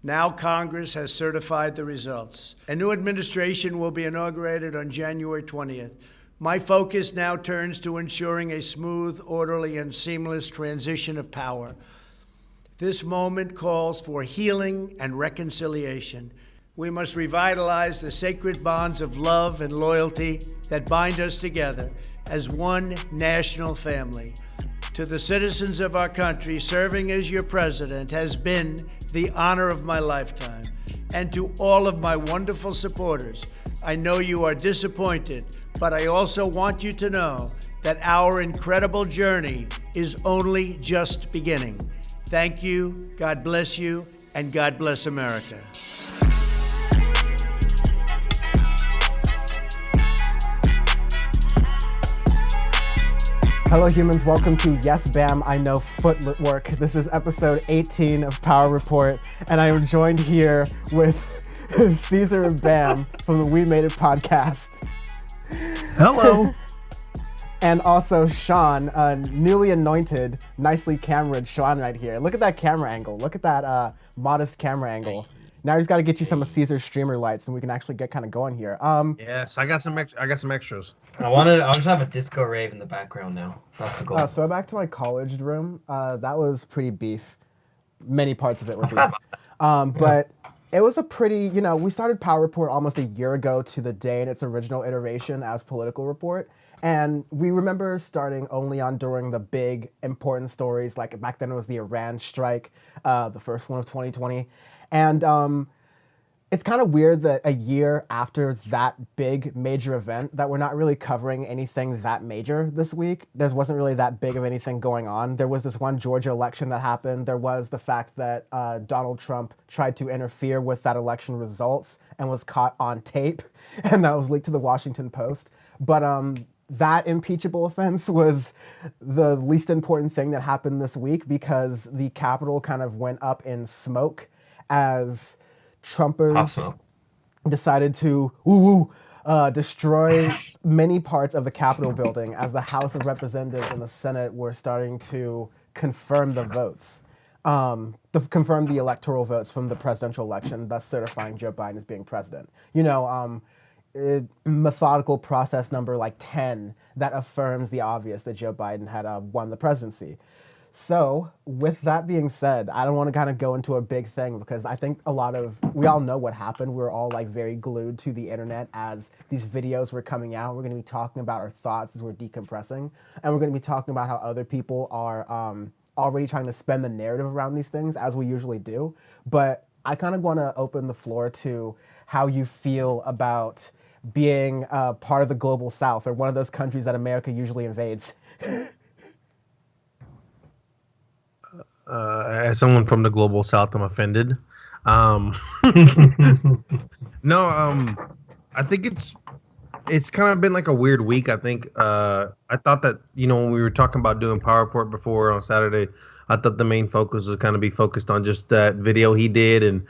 Now Congress has certified the results. A new administration will be inaugurated on January 20th. My focus now turns to ensuring a smooth, orderly, and seamless transition of power. This moment calls for healing and reconciliation. We must revitalize the sacred bonds of love and loyalty that bind us together as one national family. To the citizens of our country, serving as your president has been the honor of my lifetime. And to all of my wonderful supporters, I know you are disappointed, but I also want you to know that our incredible journey is only just beginning. Thank you, God bless you, and God bless America. Hello humans, welcome to Yes Bam, I Know Footwork. This is episode 18 of Power Report, and I am joined here with Caesar and Bam from the We Made It podcast. Hello. And also Sean, newly anointed, nicely cameraed Sean right here. Look at that camera angle. Look at that modest camera angle. Now we just got to get you some of Caesar's streamer lights, and we can actually get kind of going here. Yes, I got some extras. I just have a disco rave in the background now. That's the goal. Throwback to my college room. That was pretty beef. Many parts of it were beef. But it was a pretty, we started Power Report almost a year ago to the day in its original iteration as Political Report. And we remember starting only on during the big important stories, like back then it was the Iran strike, the first one of 2020. And it's kind of weird that a year after that big major event that we're not really covering anything that major this week. There wasn't really that big of anything going on. There was this one Georgia election that happened. There was the fact that Donald Trump tried to interfere with that election results and was caught on tape, and that was leaked to the Washington Post. But that impeachable offense was the least important thing that happened this week because the Capitol kind of went up in smoke as Trumpers decided to destroy many parts of the Capitol building as the House of Representatives and the Senate were starting to confirm the votes, confirm the electoral votes from the presidential election, thus certifying Joe Biden as being president. Methodical process number like 10 that affirms the obvious that Joe Biden had won the presidency. So with that being said, I don't want to kind of go into a big thing because I think we all know what happened. We're all like very glued to the internet as these videos were coming out. We're going to be talking about our thoughts as we're decompressing. And we're going to be talking about how other people are already trying to spin the narrative around these things as we usually do. But I kind of want to open the floor to how you feel about being part of the global South or one of those countries that America usually invades. As someone from the global South, I'm offended. I think it's kind of been like a weird week. I think I thought that when we were talking about doing Power Report before on Saturday, I thought the main focus was kind of be focused on just that video he did and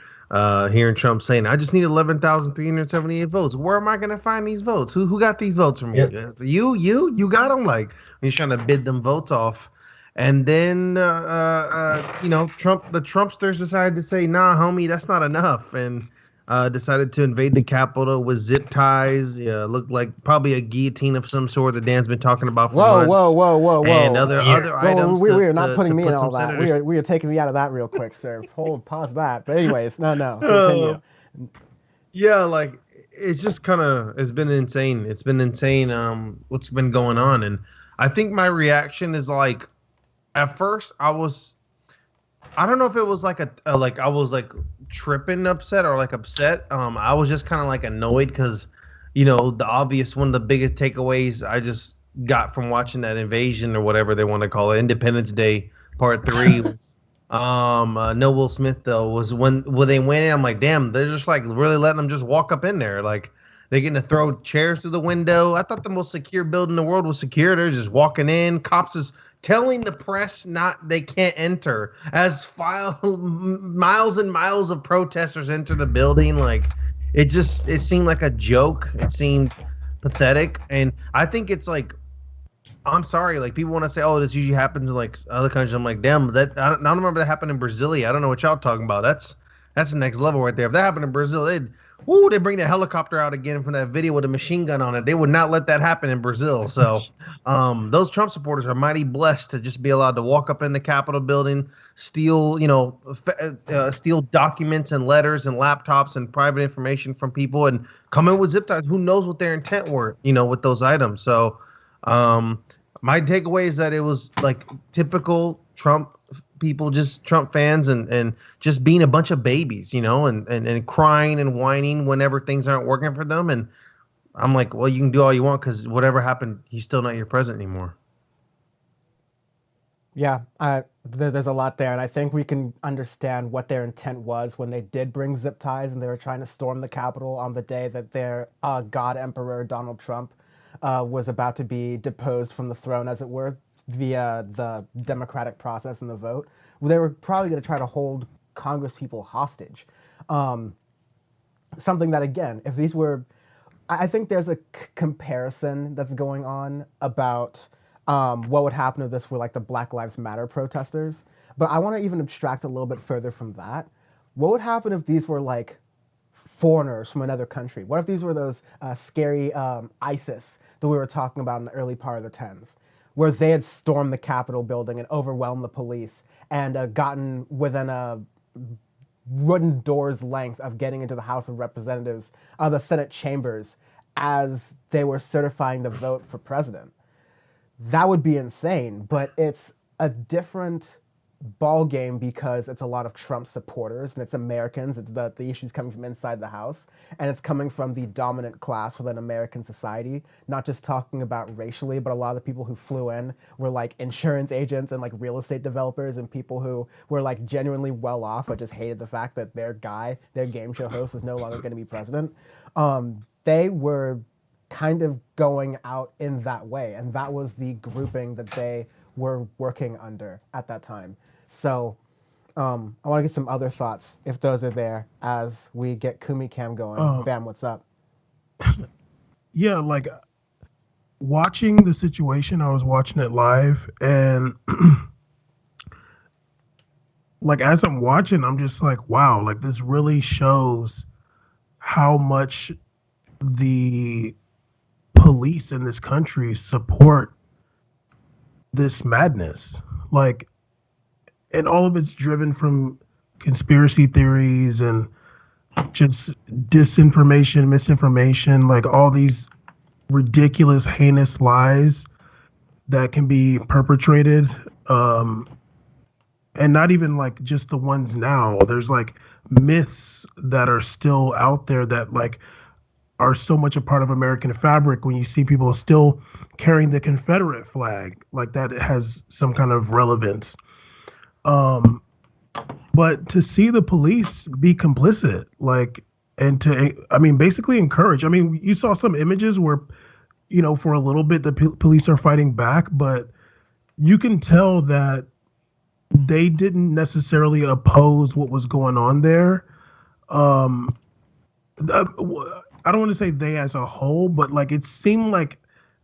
hearing Trump saying, "I just need 11,378 votes. Where am I going to find these votes? Who got these votes from you? You got them." Like he's trying to bid them votes off. And then, the Trumpsters decided to say, "Nah, homie, that's not enough," and decided to invade the Capitol with zip ties. Looked like probably a guillotine of some sort that Dan's been talking about for months. Whoa. And other items. We are not putting me in all that. We are taking me out of that real quick, sir. Pause that. But anyways, no, continue. Yeah, it's just it's been insane. It's been insane what's been going on. And I think my reaction is at first, I don't know if it was I was tripping upset or upset. I was just kind of annoyed because, the obvious one of the biggest takeaways I just got from watching that invasion or whatever they want to call it, Independence Day Part 3. No Will Smith though was when they went in. I'm like, damn, they're just really letting them just walk up in there. They're getting to throw chairs through the window. I thought the most secure building in the world was secure. They're just walking in. Cops is telling the press they can't enter as miles and miles of protesters enter the building. It seemed like a joke. It seemed pathetic. And I think it's I'm sorry, people want to say, "Oh, this usually happens in other countries." I'm like, damn, I don't remember that happened in Brasilia. I don't know what y'all talking about. That's That's the next level right there. If that happened in Brazil, they bring the helicopter out again from that video with a machine gun on it. They would not let that happen in Brazil. So those Trump supporters are mighty blessed to just be allowed to walk up in the Capitol building, steal, steal documents and letters and laptops and private information from people and come in with zip ties. Who knows what their intent were, with those items. So my takeaway is that it was like typical Trump people, just Trump fans and just being a bunch of babies, and crying and whining whenever things aren't working for them. And I'm like, well, you can do all you want because whatever happened, he's still not your president anymore. Yeah, there's a lot there, and I think we can understand what their intent was when they did bring zip ties and they were trying to storm the Capitol on the day that their God Emperor Donald Trump was about to be deposed from the throne, as it were, via the democratic process and the vote. They were probably going to try to hold Congress people hostage. Something that, again, if these were, I think there's a comparison that's going on about what would happen if this were like the Black Lives Matter protesters. But I want to even abstract a little bit further from that. What would happen if these were like foreigners from another country? What if these were those scary ISIS that we were talking about in the early part of the 10s, where they had stormed the Capitol building and overwhelmed the police and gotten within a wooden door's length of getting into the House of Representatives, the Senate chambers, as they were certifying the vote for president? That would be insane, but it's a different ball game because it's a lot of Trump supporters and it's Americans. It's the issues coming from inside the House, and it's coming from the dominant class within American society. Not just talking about racially, but a lot of the people who flew in were like insurance agents and like real estate developers and people who were like genuinely well off but just hated the fact that their game show host was no longer going to be president. They were kind of going out in that way, and that was the grouping that they were working under at that time. So I want to get some other thoughts, if those are there, as we get Kumi Cam going. Bam, what's up? Yeah, like watching the situation, I was watching it live, and like as I'm watching, I'm just like, wow, like this really shows how much the police in this country support this madness. Like, and all of it's driven from conspiracy theories and just disinformation, misinformation, like all these ridiculous, heinous lies that can be perpetrated. And not even like just the ones now. There's like myths that are still out there that like are so much a part of American fabric. When you see people still carrying the Confederate flag, like that has some kind of relevance. But to see the police be complicit, like, and to, basically encourage. You saw some images where, for a little bit, the police are fighting back, but you can tell that they didn't necessarily oppose what was going on there. I don't want to say they as a whole, but like it seemed like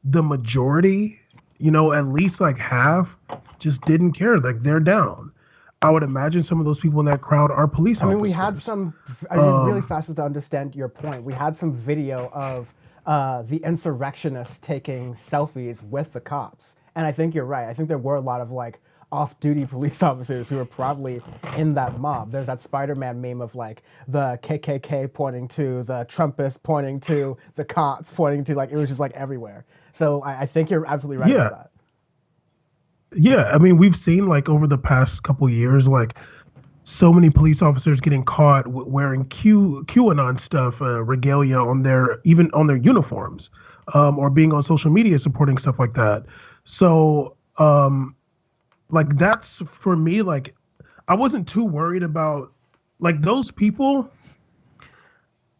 the majority, at least like half, just didn't care. Like they're down. I would imagine some of those people in that crowd are police officers. We had some, really fast as to understand your point, we had some video of the insurrectionists taking selfies with the cops. And I think you're right. I think there were a lot of like off-duty police officers who were probably in that mob. There's that Spider-Man meme of like the KKK pointing to the Trumpists, pointing to the cops, pointing to like, it was just like everywhere. So I think you're absolutely right about that. Yeah, we've seen like over the past couple years, like so many police officers getting caught wearing QAnon stuff, regalia on their uniforms, or being on social media supporting stuff like that. So, like that's for me, like I wasn't too worried about like those people,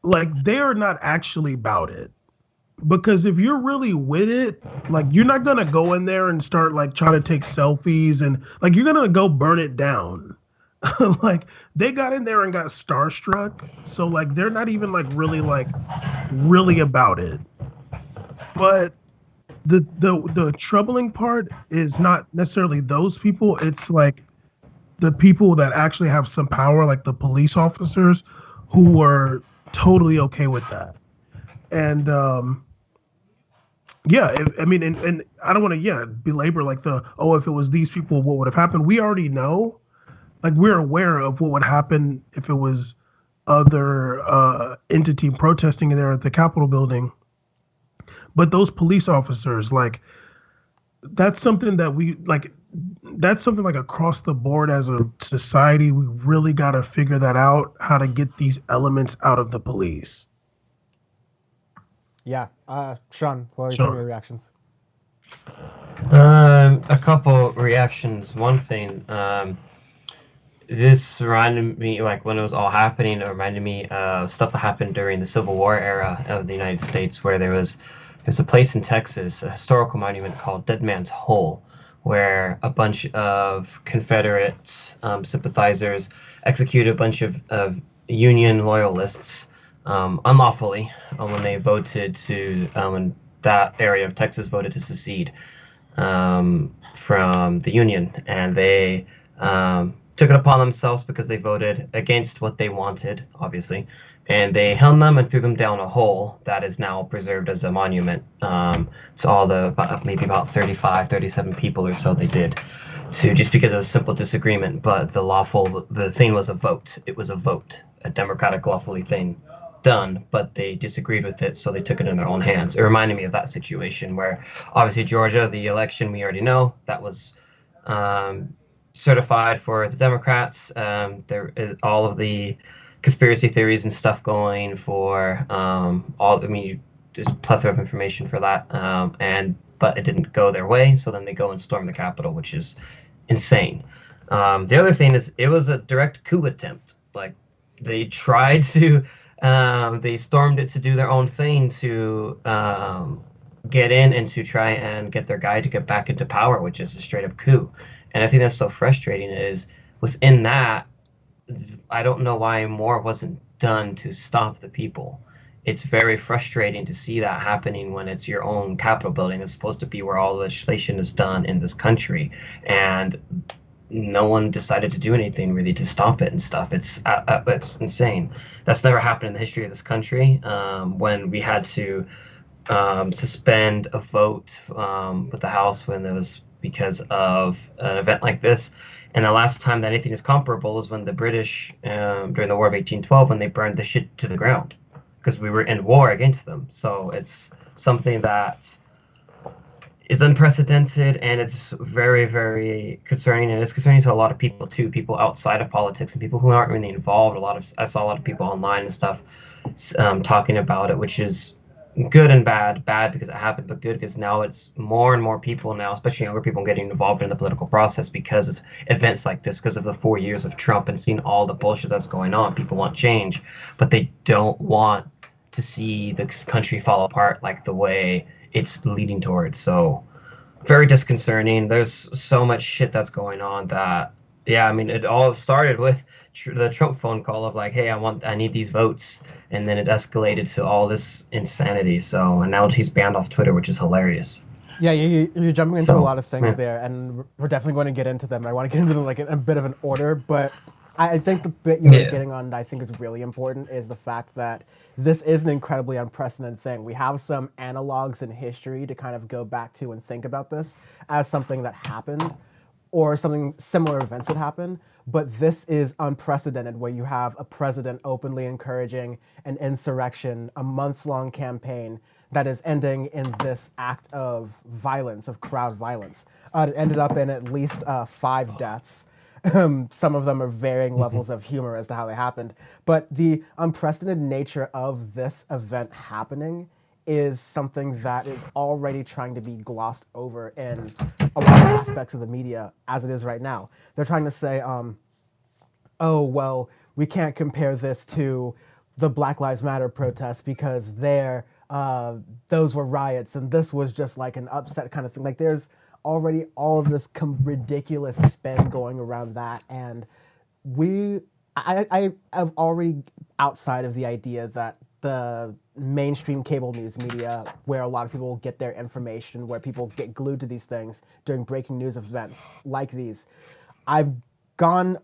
like they are not actually about it. Because if you're really with it, like you're not gonna go in there and start like trying to take selfies and like you're gonna go burn it down. Like they got in there and got starstruck. So like they're not even like really about it. But the troubling part is not necessarily those people. It's like the people that actually have some power, like the police officers, who were totally okay with that. And yeah, I mean, and I don't want to, belabor like if it was these people, what would have happened? We already know, like we're aware of what would happen if it was other entity protesting there at the Capitol building. But those police officers, like, that's something that we like. That's something like across the board as a society, we really got to figure that out, how to get these elements out of the police. Yeah. Sean, what are some of Sure. your reactions? A couple reactions. One thing, this reminded me, like when it was all happening, it reminded me of stuff that happened during the Civil War era of the United States, where there's a place in Texas, a historical monument called Dead Man's Hole, where a bunch of Confederate sympathizers executed a bunch of Union loyalists unlawfully when they voted to, when that area of Texas voted to secede from the Union, and they took it upon themselves because they voted against what they wanted, obviously, and they hung them and threw them down a hole that is now preserved as a monument to all the maybe about 35, 37 people or so they did, to just because of a simple disagreement. But the thing was a vote. It was a vote, a democratic lawfully thing done, but they disagreed with it, so they took it in their own hands. It reminded me of that situation where, obviously, Georgia, the election, we already know that was certified for the Democrats. There is all of the conspiracy theories and stuff going for there's a plethora of information for that, but it didn't go their way, so then they go and storm the Capitol, which is insane. The other thing is, it was a direct coup attempt. Like, they tried to they stormed it to do their own thing, to get in and to try and get their guy to get back into power, which is a straight up coup. And I think that's so frustrating is within that, I don't know why more wasn't done to stop the people. It's very frustrating to see that happening when it's your own Capitol building. It's supposed to be where all legislation is done in this country. And no one decided to do anything really to stop it and stuff. It's insane. That's never happened in the history of this country. When we had to suspend a vote with the House when it was because of an event like this. And the last time that anything is comparable is when the British, during the War of 1812, when they burned the shit to the ground, because we were in war against them. So it's something that is unprecedented, and it's very, very concerning, and it's concerning to a lot of people too, people outside of politics and people who aren't really involved. I saw a lot of people online and stuff talking about it, which is good and bad. Bad because it happened, but good because now it's more and more people now, especially younger people, getting involved in the political process because of events like this, because of the 4 years of Trump and seeing all the bullshit that's going on. People want change, but they don't want to see this country fall apart like the way it's leading towards. So very disconcerting. There's so much shit that's going on that, yeah, I mean, it all started with the Trump phone call of like, hey, I need these votes, and then it escalated to all this insanity. So, and now he's banned off Twitter, which is hilarious. Yeah, you're jumping into a So, lot of things yeah. there, and we're definitely going to get into them. I want to get into them like in a bit of an order, but I think the bit you were Yeah. getting on that I think is really important is the fact that this is an incredibly unprecedented thing. We have some analogs in history to kind of go back to and think about this as something that happened or something similar events that happen. But this is unprecedented, where you have a president openly encouraging an insurrection, a months-long campaign that is ending in this act of violence, of crowd violence. It ended up in at least 5 deaths. Some of them are varying levels of humor as to how they happened. But the unprecedented nature of this event happening is something that is already trying to be glossed over in a lot of aspects of the media as it is right now. They're trying to say, oh, well, we can't compare this to the Black Lives Matter protests because those were riots and this was just like an upset kind of thing. Like, there's already all of this ridiculous spin going around that, and I have already, outside of the idea that the mainstream cable news media, where a lot of people get their information, where people get glued to these things during breaking news events like these, I've gone.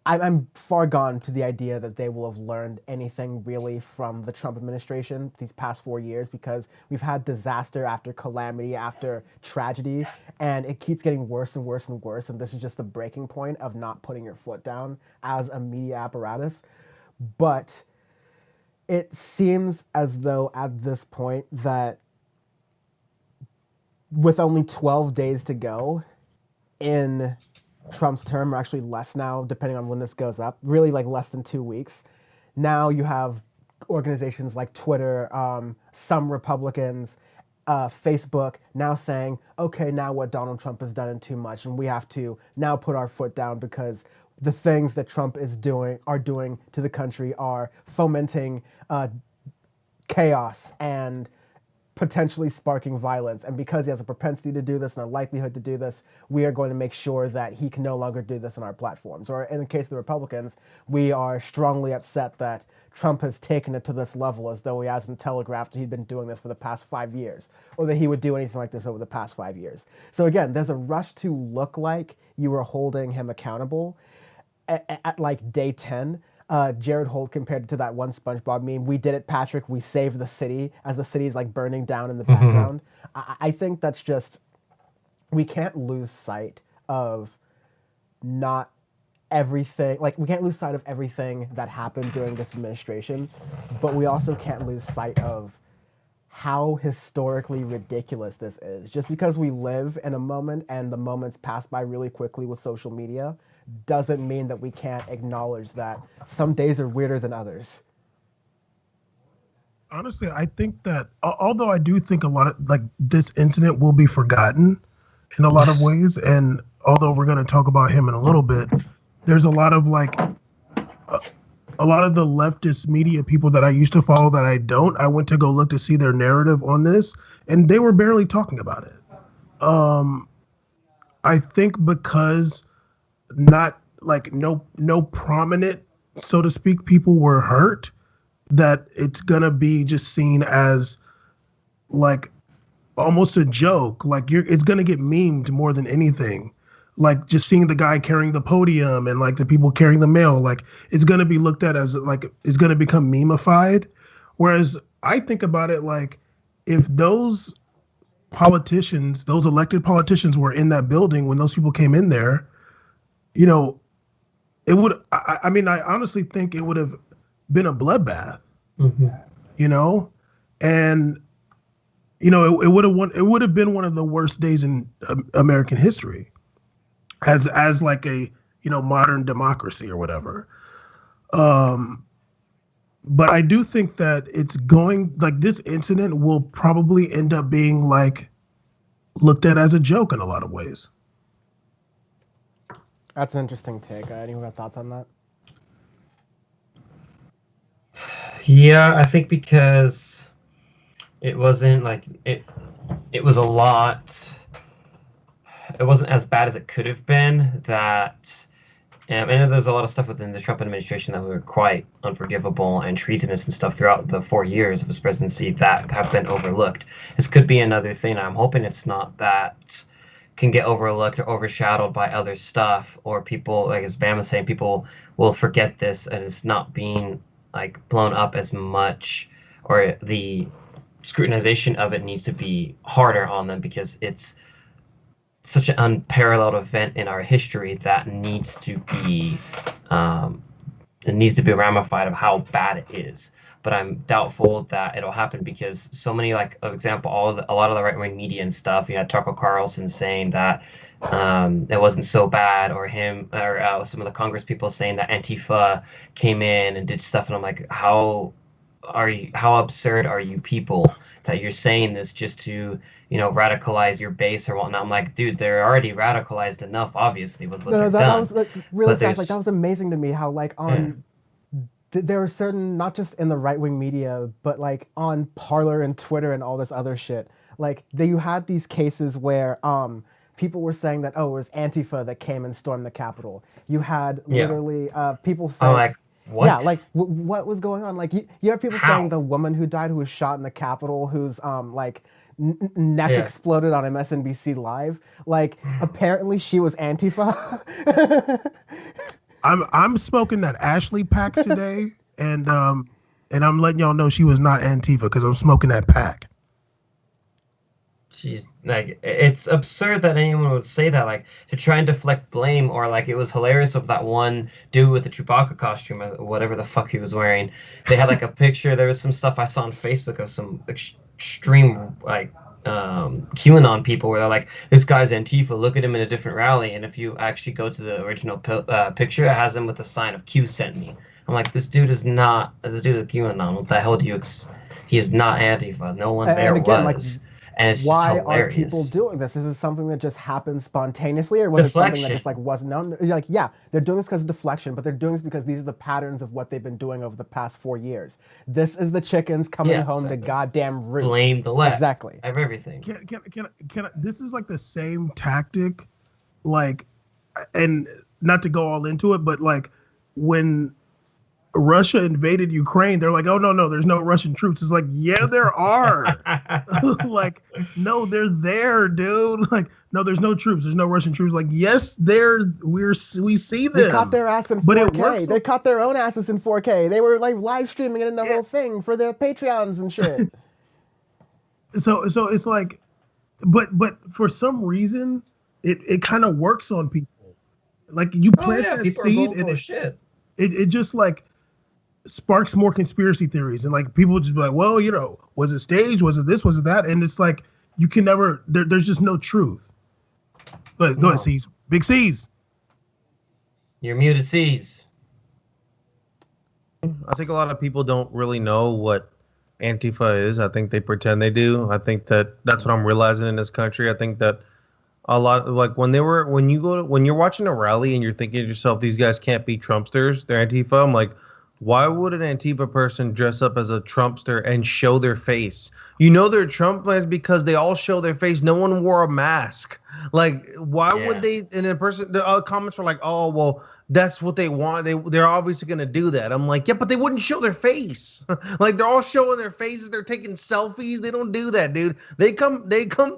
I'm far gone to the idea that they will have learned anything really from the Trump administration these past 4 years, because we've had disaster after calamity after tragedy, and it keeps getting worse and worse and worse. And this is just the breaking point of not putting your foot down as a media apparatus. But it seems as though at this point that with only 12 days to go in Trump's term, or actually less now, depending on when this goes up, really like less than 2 weeks. Now you have organizations like Twitter, some Republicans, Facebook now saying, okay, now what Donald Trump has done is too much, and we have to now put our foot down because the things that Trump is doing to the country are fomenting chaos and potentially sparking violence. And because he has a propensity to do this and a likelihood to do this, we are going to make sure that he can no longer do this on our platforms. Or in the case of the Republicans, we are strongly upset that Trump has taken it to this level, as though he hasn't telegraphed he'd been doing this for the past 5 years, or that he would do anything like this over the past 5 years. So again, there's a rush to look like you were holding him accountable at like day 10. Jared Holt compared it to that one SpongeBob meme. We did it, Patrick. We saved the city, as the city's like burning down in the background. I think that's just, we can't lose sight of not everything. Like, we can't lose sight of everything that happened during this administration, but we also can't lose sight of how historically ridiculous this is. Just because we live in a moment and the moments pass by really quickly with social media doesn't mean that we can't acknowledge that some days are weirder than others. Honestly, I think that although I do think a lot of like this incident will be forgotten in a lot of ways, and although we're going to talk about him in a little bit, there's a lot of like a lot of the leftist media people that I used to follow that I don't. I went to go look to see their narrative on this, and they were barely talking about it. I think because not like no prominent, so to speak, people were hurt, that it's gonna be just seen as like almost a joke. Like it's gonna get memed more than anything. Like just seeing the guy carrying the podium and like the people carrying the mail, like it's gonna be looked at as like it's gonna become memeified. Whereas I think about it like if those politicians, those elected politicians were in that building when those people came in there, you know, it would, I mean, I honestly think it would have been a bloodbath, you know, and, you know, it would have been one of the worst days in American history as like a, you know, modern democracy or whatever. But I do think that it's going, like this incident will probably end up being like looked at as a joke in a lot of ways. That's an interesting take. Anyone got thoughts on that? Yeah, I think because it wasn't like it was a lot. It wasn't as bad as it could have been. That and there's a lot of stuff within the Trump administration that were quite unforgivable and treasonous and stuff throughout the 4 years of his presidency that have been overlooked. This could be another thing. I'm hoping it's not that can get overlooked or overshadowed by other stuff, or people, like as Bam was saying, people will forget this and it's not being like blown up as much, or the scrutinization of it needs to be harder on them because it's such an unparalleled event in our history that needs to be ramified of how bad it is. But I'm doubtful that it'll happen because so many, like, for example, a lot of the right-wing media and stuff, you had Tucker Carlson saying that it wasn't so bad, or him, or some of the Congress people saying that Antifa came in and did stuff, and I'm like, how absurd are you people that you're saying this just to, you know, radicalize your base or whatnot? I'm like, dude, they're already radicalized enough, obviously, with what they've done. That was like really But fast. Like that was amazing to me how like on. There are certain, not just in the right-wing media, but like on Parler and Twitter and all this other shit. Like you had these cases where people were saying that, oh, it was Antifa that came and stormed the Capitol. You had literally people saying, like, what? Yeah, like what was going on? Like you have people saying the woman who died, who was shot in the Capitol, who's like neck Yeah. exploded on MSNBC Live. Like, apparently she was Antifa. I'm smoking that Ashley pack today, and I'm letting y'all know she was not Antifa because I'm smoking that pack. She's like, it's absurd that anyone would say that, like, to try and deflect blame, or like it was hilarious with that one dude with the Chewbacca costume, whatever the fuck he was wearing. They had like a picture. There was some stuff I saw on Facebook of some extreme like QAnon people where they're like, this guy's Antifa. Look at him in a different rally, and if you actually go to the original picture, it has him with the sign of Q sent me. I'm like, this dude is not. This dude is QAnon. What the hell do you? He is not Antifa. No one there And again, like, was. And it's why just are people hilarious. doing this? Is this something that just happens spontaneously, or was it something that just like wasn't known? You're like, yeah, they're doing this because of deflection, but they're doing this because these are the patterns of what they've been doing over the past 4 years. This is the chickens coming home to goddamn roost. Blame the left. Exactly. Of everything. Can I, this is like the same tactic, like, and not to go all into it, but like when Russia invaded Ukraine, they're like, oh no, there's no Russian troops. It's like, yeah, there are. Like, no, they're there, dude. Like, no, there's no troops. There's no Russian troops. Like, yes, we see them. They caught their ass in 4K. But it works. They caught their own asses in 4K. They were like live streaming it in the whole thing for their Patreons and shit. So it's like, but for some reason, it kind of works on people. Like, you plant that seed, and it just like sparks more conspiracy theories, and like people just be like, well, was it staged? Was it this? Was it that? And it's like, you can never. There's just no truth. Go ahead, C's. Big C's. You're muted, C's. I think a lot of people don't really know what Antifa is. I think they pretend they do. I think that's what I'm realizing in this country. I think that a lot, like when you're watching a rally and you're thinking to yourself, these guys can't be Trumpsters, they're Antifa. I'm like, why would an Antifa person dress up as a Trumpster and show their face? They're Trump fans because they all show their face. No one wore a mask. Like, why would they? And the comments were like, oh, well, that's what they want. They're obviously going to do that. I'm like, yeah, but they wouldn't show their face. Like, they're all showing their faces. They're taking selfies. They don't do that, dude. They come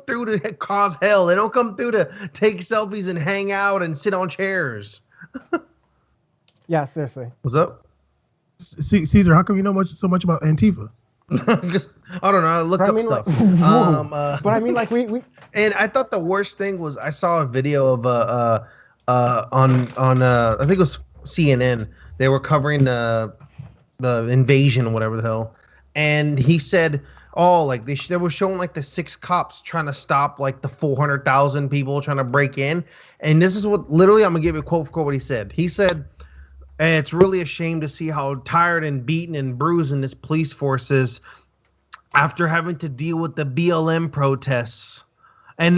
through to cause hell. They don't come through to take selfies and hang out and sit on chairs. Yeah, seriously. What's up? Caesar, how come you know so much about Antifa? I don't know. I look up stuff. But I mean, like, we and I thought the worst thing was I saw a video of on I think it was CNN. They were covering the invasion or whatever the hell, and he said, oh, like they were showing like the 6 cops trying to stop like the 400,000 people trying to break in, and this is what literally I'm gonna give you a quote for quote what he said. He said, and it's really a shame to see how tired and beaten and bruising this police force is after having to deal with the BLM protests. And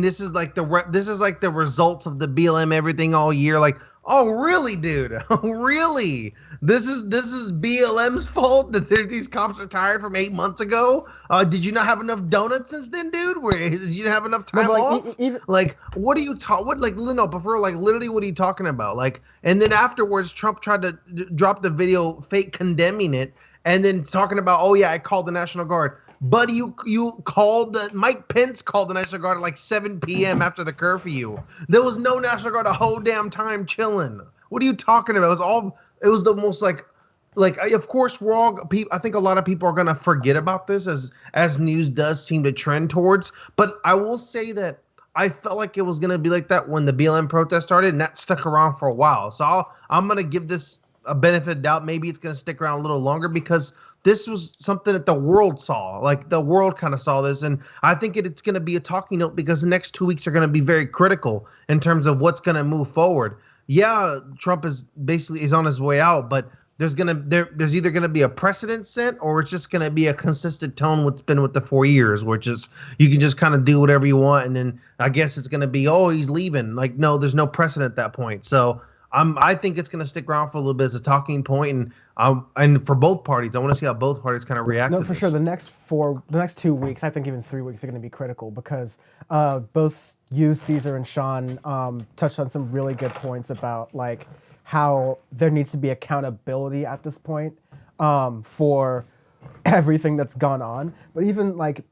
this is like the results of the BLM everything all year. Like, oh really, dude? Oh really? This is BLM's fault that these cops are tired from 8 months ago? Did you not have enough donuts since then, dude? Did you not have enough time off? Like, what are you talking? What, like, no, before, like, literally, what are you talking about? Like, and then afterwards, Trump tried to drop the video, fake condemning it, and then talking about, oh yeah, I called the National Guard. Buddy, you called Mike Pence called the National Guard at like 7 p.m. after the curfew. There was no National Guard a whole damn time chilling. What are you talking about? It was the most like of course we're all I think a lot of people are gonna forget about this as news does seem to trend towards. But I will say that I felt like it was gonna be like that when the BLM protest started, and that stuck around for a while. So I'm gonna give this a benefit of doubt. Maybe it's gonna stick around a little longer because this was something that the world saw. Like, the world kind of saw this, and I think it's going to be a talking note because the next 2 weeks are going to be very critical in terms of what's going to move forward. Yeah, Trump is on his way out, but there's either going to be a precedent set or it's just going to be a consistent tone what's been with the 4 years, which is you can just kind of do whatever you want, and then I guess it's going to be, oh, he's leaving. Like, no, there's no precedent at that point. So I think it's going to stick around for a little bit as a talking point, and for both parties, I want to see how both parties kind of react. No, to for this. sure. The next 2 weeks, I think even 3 weeks are going to be critical because both you, Caesar, and Sean touched on some really good points about like how there needs to be accountability at this point for everything that's gone on. But even like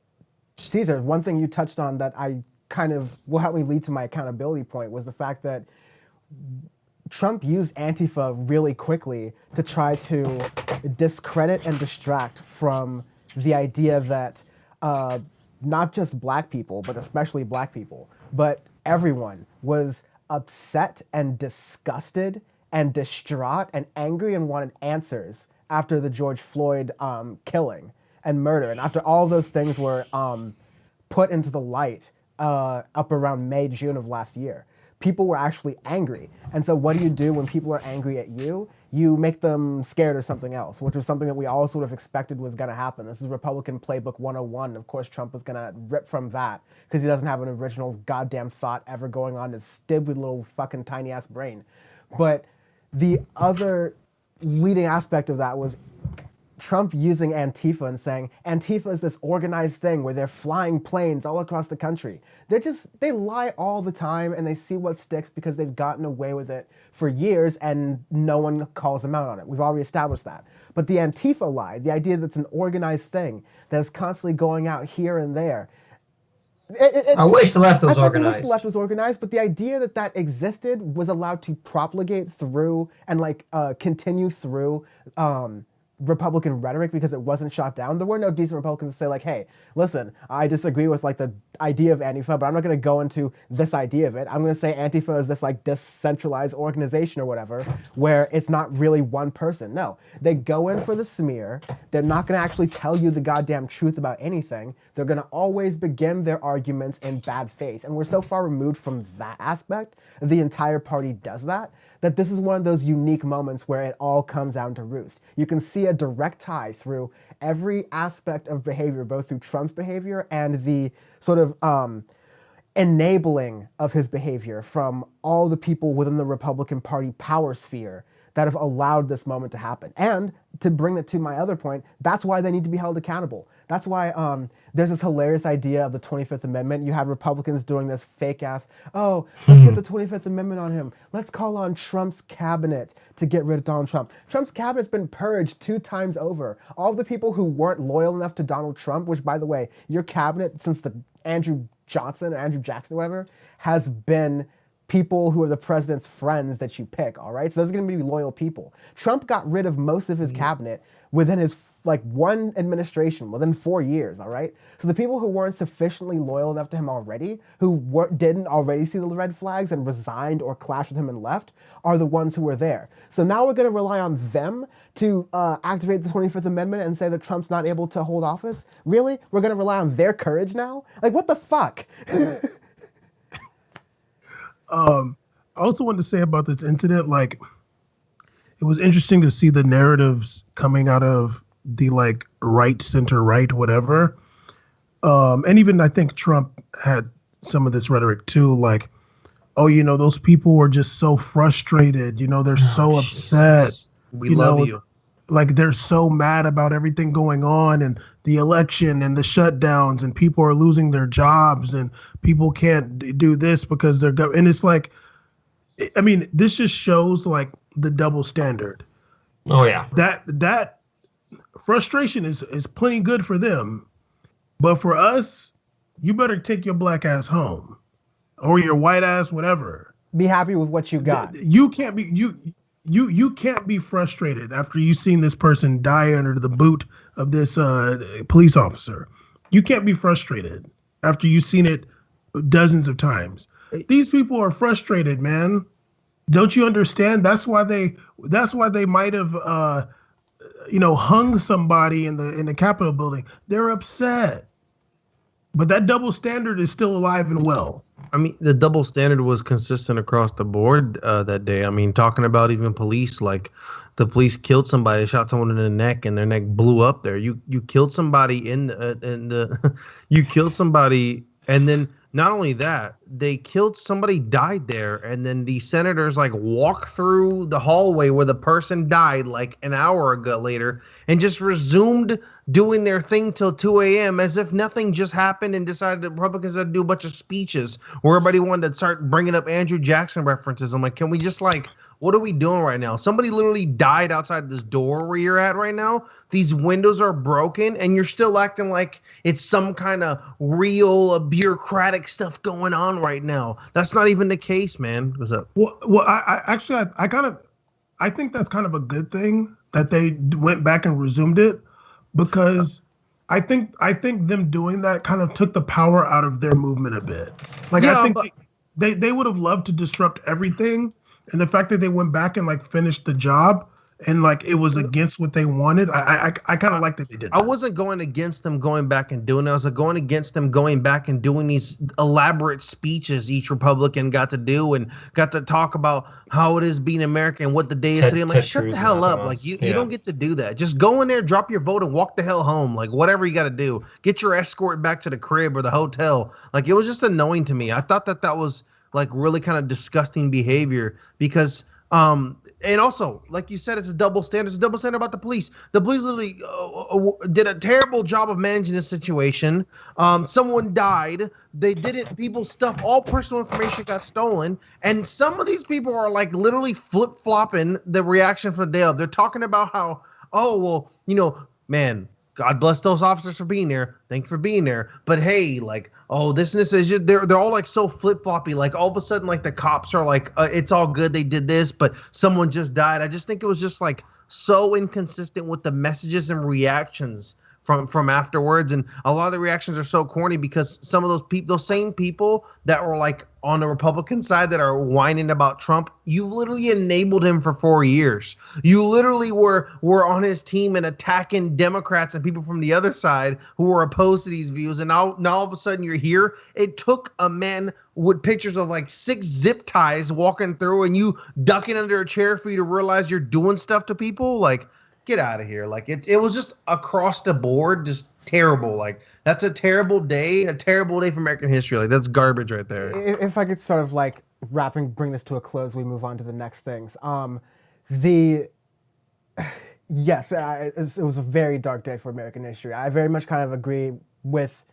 Caesar, one thing you touched on that I kind of will help me lead to my accountability point was the fact that Trump used Antifa really quickly to try to discredit and distract from the idea that not just black people, but especially black people, but everyone was upset and disgusted and distraught and angry and wanted answers after the George Floyd killing and murder. And after all those things were put into the light up around May, June of last year, people were actually angry. And so what do you do when people are angry at you? You make them scared of something else, which was something that we all sort of expected was going to happen. This is Republican Playbook 101. Of course, Trump was going to rip from that because he doesn't have an original goddamn thought ever going on in his stupid little fucking tiny ass brain. But the other leading aspect of that was Trump using Antifa and saying Antifa is this organized thing where they're flying planes all across the country. They lie all the time and they see what sticks because they've gotten away with it for years and no one calls them out on it. We've already established that. But the Antifa lie, the idea that it's an organized thing that is constantly going out here and there. I wish the left was I organized. wish the left was organized, but the idea that that existed was allowed to propagate through and continue through Republican rhetoric because it wasn't shot down. There were no decent Republicans to say like, hey, listen, I disagree with the idea of Antifa, but I'm not going to go into this idea of it. I'm going to say Antifa is this decentralized organization or whatever, where it's not really one person. No, they go in for the smear. They're not going to actually tell you the goddamn truth about anything. They're going to always begin their arguments in bad faith. And we're so far removed from that aspect, the entire party does that this is one of those unique moments where it all comes down to roost. You can see a direct tie through every aspect of behavior, both through Trump's behavior and the sort of enabling of his behavior from all the people within the Republican Party power sphere that have allowed this moment to happen. And to bring it to my other point, that's why they need to be held accountable. That's why there's this hilarious idea of the 25th Amendment. You had Republicans doing this fake ass, oh, let's get the 25th Amendment on him. Let's call on Trump's cabinet to get rid of Donald Trump. Trump's cabinet's been purged 2 times over. All of the people who weren't loyal enough to Donald Trump, which by the way, your cabinet since the Andrew Johnson or Andrew Jackson or whatever, has been people who are the president's friends that you pick, all right? So those are going to be loyal people. Trump got rid of most of his cabinet within his one administration, within 4 years, all right? So the people who weren't sufficiently loyal enough to him already, who didn't already see the red flags and resigned or clashed with him and left, are the ones who were there. So now we're going to rely on them to activate the 25th Amendment and say that Trump's not able to hold office? Really? We're going to rely on their courage now? What the fuck? I also wanted to say about this incident, it was interesting to see the narratives coming out of the right, center, right, whatever. And even I think Trump had some of this rhetoric too, oh, those people were just so frustrated, they're so upset. We love you. They're so mad about everything going on and the election and the shutdowns and people are losing their jobs and people can't do this because they're and it's this just shows the double standard. Oh yeah. That frustration is plenty good for them, but for us, you better take your black ass home or your white ass, whatever. Be happy with what you got. You can't be you can't be frustrated after you've seen this person die under the boot of this police officer. You can't be frustrated after you've seen it dozens of times. These people are frustrated, man. Don't you understand? That's why they might have hung somebody in the Capitol building. They're upset. But that double standard is still alive and well. I mean, the double standard was consistent across the board that day. I mean, talking about even police, the police killed somebody, shot someone in the neck, and their neck blew up there. You killed somebody you killed somebody, and then not only that, they killed somebody, died there, and then the senators walk through the hallway where the person died an hour ago later and just resumed doing their thing till 2 a.m. as if nothing just happened and decided the Republicans had to do a bunch of speeches where everybody wanted to start bringing up Andrew Jackson references. I'm can we just what are we doing right now? Somebody literally died outside this door where you're at right now. These windows are broken, and you're still acting like it's some kind of real bureaucratic stuff going on right now. That's not even the case, man. What's up? Well, I think that's kind of a good thing that they went back and resumed it, because I think them doing that kind of took the power out of their movement a bit. Like, Yeah, I think but they would have loved to disrupt everything, and the fact that they went back and like finished the job and like it was against what they wanted, I kind of like that they did that. I wasn't going against them going back and doing it. I was going against them going back and doing these elaborate speeches each Republican got to do and got to talk about how it is being American and what the day is today. I'm like, shut the hell up. Like, you don't get to do that. Just go in there, drop your vote, and walk the hell home. Like, whatever you got to do. Get your escort back to the crib or the hotel. Like, it was just annoying to me. I thought that was like really kind of disgusting behavior because and also, like you said, it's a double standard. It's a double standard about the police. The police literally did a terrible job of managing this situation. Someone died. They didn't. People's stuff, all personal information got stolen. And some of these people are like literally flip-flopping the reaction from the day of. They're talking about how, oh, well, you know, man, God bless those officers for being there. Thank you for being there. But hey, like, oh, this and this is just, they're all like so flip-floppy. Like all of a sudden, like the cops are like, it's all good. They did this, but someone just died. I just think it was just like so inconsistent with the messages and reactions from afterwards. And a lot of the reactions are so corny because some of those people, those same people that were like on the Republican side that are whining about Trump, you literally enabled him for 4 years. You literally were on his team and attacking Democrats and people from the other side who were opposed to these views. And now all of a sudden you're here. It took a man with pictures of like 6 zip ties walking through and you ducking under a chair for you to realize you're doing stuff to people. Like, get out of here. Like it was just across the board, just terrible. Like that's a terrible day for American history. Like that's garbage right there. If I could sort of like bring this to a close, we move on to the next things. Yes, it was a very dark day for American history. I very much kind of agree with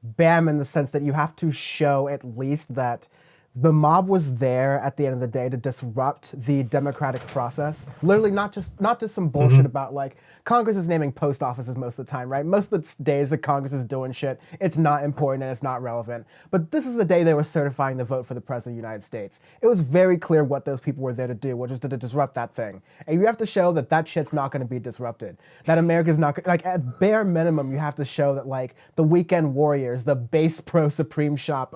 Bam in the sense that you have to show at least that the mob was there at the end of the day to disrupt the democratic process. Literally, not just some bullshit about like Congress is naming post offices most of the time, right? Most of the days that Congress is doing shit, it's not important and it's not relevant. But this is the day they were certifying the vote for the President of the United States. It was very clear what those people were there to do, which was to disrupt that thing. And you have to show that that shit's not going to be disrupted. That America's not, like at bare minimum, you have to show that like the weekend warriors, the base pro Supreme Shop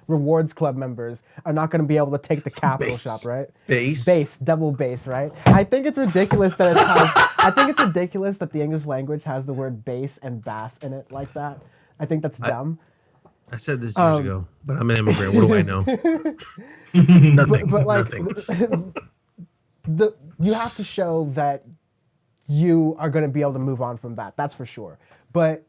rewards club members are not going to be able to take the Capitol shop, right? Base, double base, right? I think it's ridiculous that the English language has the word base and bass in it like that. I think that's dumb. I said this years ago, but I'm an immigrant. What do I know? Nothing. But like, nothing. You have to show that you are going to be able to move on from that. That's for sure. But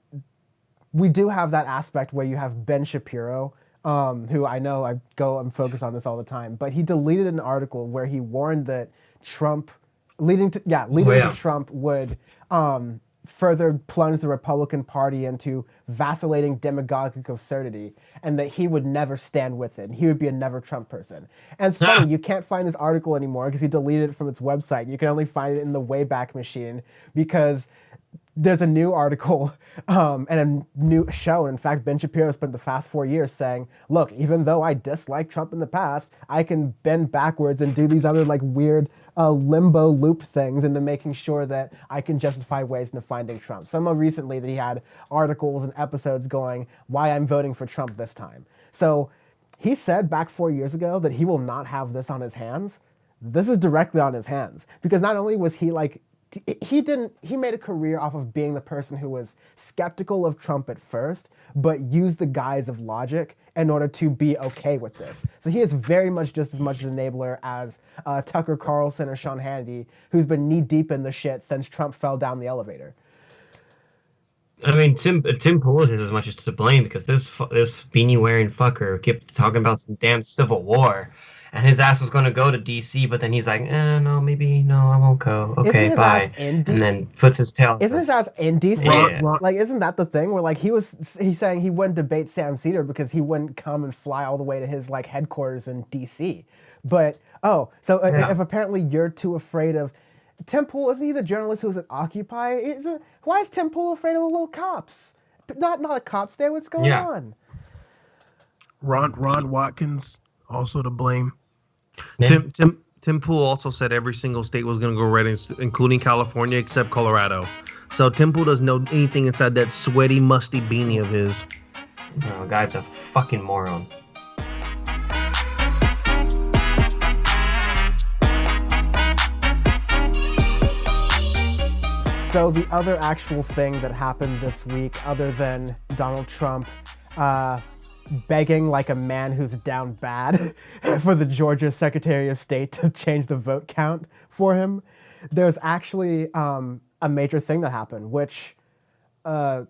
we do have that aspect where you have Ben Shapiro, who I know I'm focused on this all the time, but he deleted an article where he warned that leading to Trump would further plunge the Republican Party into vacillating demagogic absurdity, and that he would never stand with it. He would be a never Trump person. And it's funny, you can't find this article anymore because he deleted it from its website. You can only find it in the Wayback Machine because there's a new article and a new show. In fact, Ben Shapiro spent the past 4 years saying, look, even though I disliked Trump in the past, I can bend backwards and do these other like weird limbo loop things into making sure that I can justify ways into finding Trump. Some more recently that he had articles and episodes going, why I'm voting for Trump this time. So he said back 4 years ago that he will not have this on his hands. This is directly on his hands because not only was he like, he made a career off of being the person who was skeptical of Trump at first, but used the guise of logic in order to be okay with this. So he is very much just as much an enabler as Tucker Carlson or Sean Hannity, who's been knee deep in the shit since Trump fell down the elevator. I mean, Tim Pool is as much as to blame because this beanie wearing fucker kept talking about some damn civil war. And his ass was going to go to D.C., but then he's like, no, I won't go. Okay, bye. And then puts his tail. Isn't his ass in D.C.? Yeah. Like, isn't that the thing where like he's saying he wouldn't debate Sam Cedar because he wouldn't come and fly all the way to his like headquarters in D.C. But Oh, so Yeah. if apparently you're too afraid of Tim Pool, isn't he the journalist who was at Occupy? Why is Tim Pool afraid of the little cops? Not a cops there. What's going Yeah. on? Ron Watkins also to blame. Yeah. Tim Pool also said every single state was going to go red, including California, except Colorado. So Tim Pool doesn't know anything inside that sweaty, musty beanie of his. No, guy's a fucking moron. So the other actual thing that happened this week, other than Donald Trump begging like a man who's down bad for the Georgia Secretary of State to change the vote count for him, there's actually a major thing that happened, which a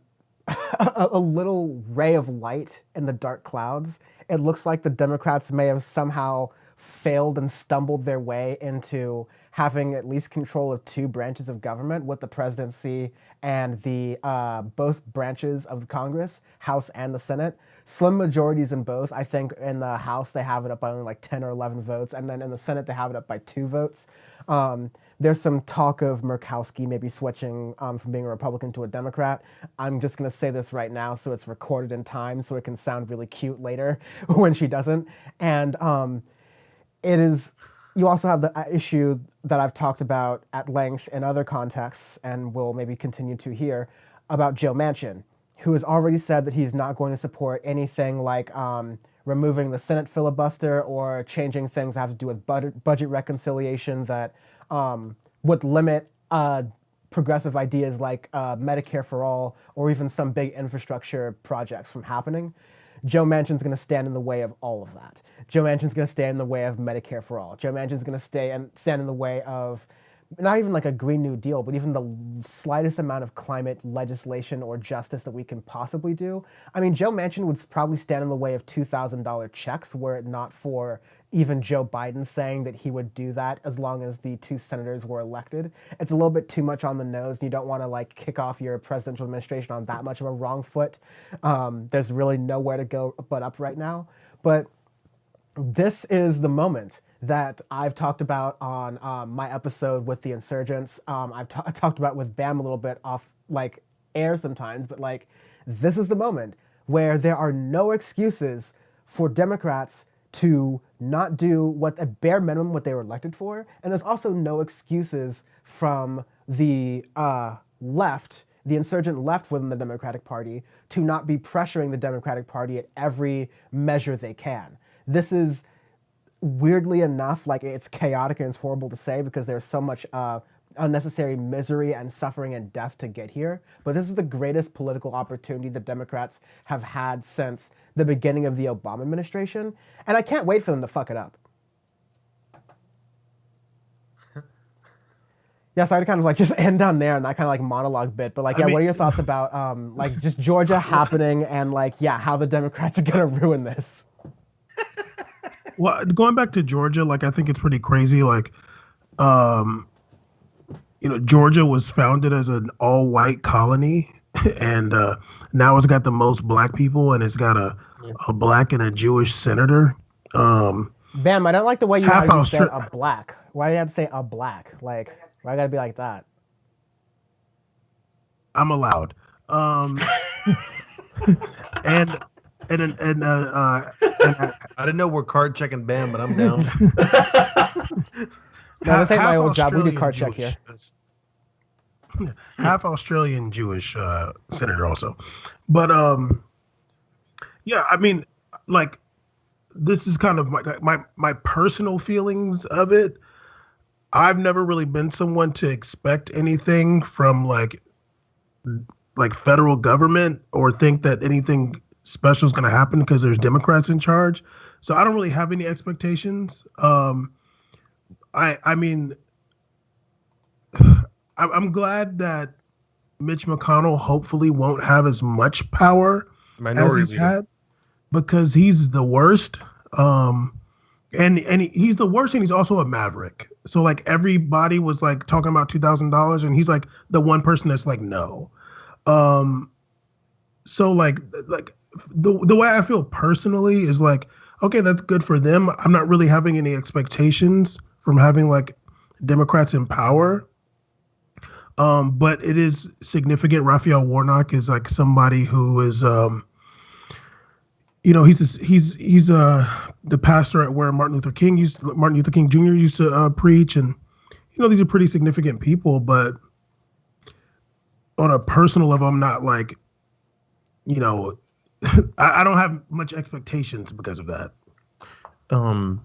little ray of light in the dark clouds. It looks like the Democrats may have somehow failed and stumbled their way into having at least control of two branches of government, with the presidency and the both branches of Congress, House and the Senate. Slim majorities in both. I think in the House they have it up by only like 10 or 11 votes, and then in the Senate they have it up by 2 votes. There's some talk of Murkowski maybe switching from being a Republican to a Democrat. I'm just going to say this right now so it's recorded in time so it can sound really cute later when she doesn't. And it is, you also have the issue that I've talked about at length in other contexts and will maybe continue to here about Joe Manchin, who has already said that he's not going to support anything like removing the Senate filibuster or changing things that have to do with budget reconciliation that would limit progressive ideas like Medicare for all or even some big infrastructure projects from happening. Joe Manchin's going to stand in the way of all of that. Joe Manchin's going to stand in the way of Medicare for all. Joe Manchin's going to stand in the way of not even like a Green New Deal, but even the slightest amount of climate legislation or justice that we can possibly do. I mean, Joe Manchin would probably stand in the way of $2,000 checks were it not for even Joe Biden saying that he would do that as long as the 2 senators were elected. It's a little bit too much on the nose, and you don't want to like kick off your presidential administration on that much of a wrong foot. There's really nowhere to go but up right now. But this is the moment that I've talked about on my episode with the insurgents. I've talked about with Bam a little bit off like air sometimes, but like this is the moment where there are no excuses for Democrats to not do what a bare minimum what they were elected for, and there's also no excuses from the left, the insurgent left within the Democratic Party, to not be pressuring the Democratic Party at every measure they can. This is weirdly enough, like it's chaotic and it's horrible to say because there's so much unnecessary misery and suffering and death to get here. But this is the greatest political opportunity the Democrats have had since the beginning of the Obama administration. And I can't wait for them to fuck it up. Yeah, so I'd kind of like just end on there and that kind of like monologue bit. But like, yeah, what are your thoughts about like just Georgia happening and like, yeah, how the Democrats are gonna ruin this? Well, going back to Georgia, like I think it's pretty crazy. Like, Georgia was founded as an all-white colony, and now it's got the most black people, and it's got a black and a Jewish senator. Bam, I don't like the way you said a black. Why do you have to say a black? Like, why gotta be like that? I'm allowed. And I didn't know we're card checking Bam, but I'm down. No, this ain't my old job. We do card check here. Half Australian Jewish senator also. But yeah, I mean, like this is kind of my personal feelings of it. I've never really been someone to expect anything from like federal government or think that anything special is going to happen because there's Democrats in charge. So I don't really have any expectations. I mean, I'm glad that Mitch McConnell hopefully won't have as much power as he's had, because he's the worst. And he's the worst, and he's also a maverick. So like everybody was like talking about $2,000, and he's like the one person that's like no. So like the way I feel personally is like, okay, that's good for them. I'm not really having any expectations from having like Democrats in power. But it is significant. Raphael Warnock is like somebody who is, he's the pastor at where Martin Luther King Jr. used to preach, and these are pretty significant people. But on a personal level, I'm not like, you know, I don't have much expectations because of that. I'm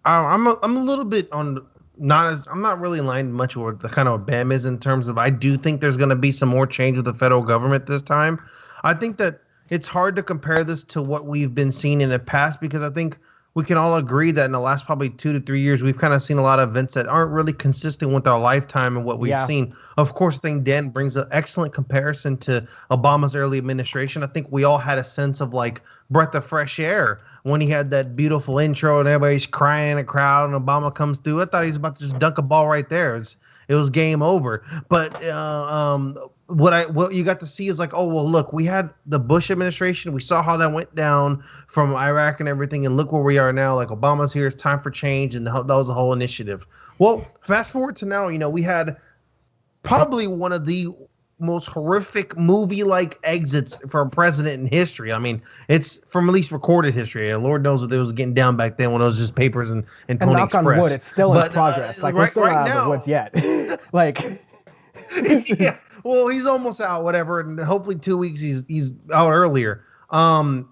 a little bit on not as I'm not really aligned much with the kind of Bam is in terms of I do think there's going to be some more change with the federal government this time. I think that it's hard to compare this to what we've been seeing in the past because I think we can all agree that in the last probably 2 to 3 years we've kind of seen a lot of events that aren't really consistent with our lifetime and what we've Yeah. seen. Of course, I think Dan brings an excellent comparison to Obama's early administration. I think we all had a sense of like breath of fresh air when he had that beautiful intro and everybody's crying in a crowd and Obama comes through. I thought he was about to just dunk a ball right there. It was game over. But what you got to see is like, oh well, look, we had the Bush administration. We saw how that went down from Iraq and everything, and look where we are now. Like Obama's here. It's time for change, and that was the whole initiative. Well, fast forward to now. We had probably one of the most horrific movie-like exits for a president in history. I mean, it's from at least recorded history. And Lord knows what it was getting down back then when it was just papers and And Pony knock on Express. wood, it's still in progress. Like we're still right out of the now, woods yet. Like, yeah. Well, he's almost out, whatever, and hopefully 2 weeks he's out earlier. And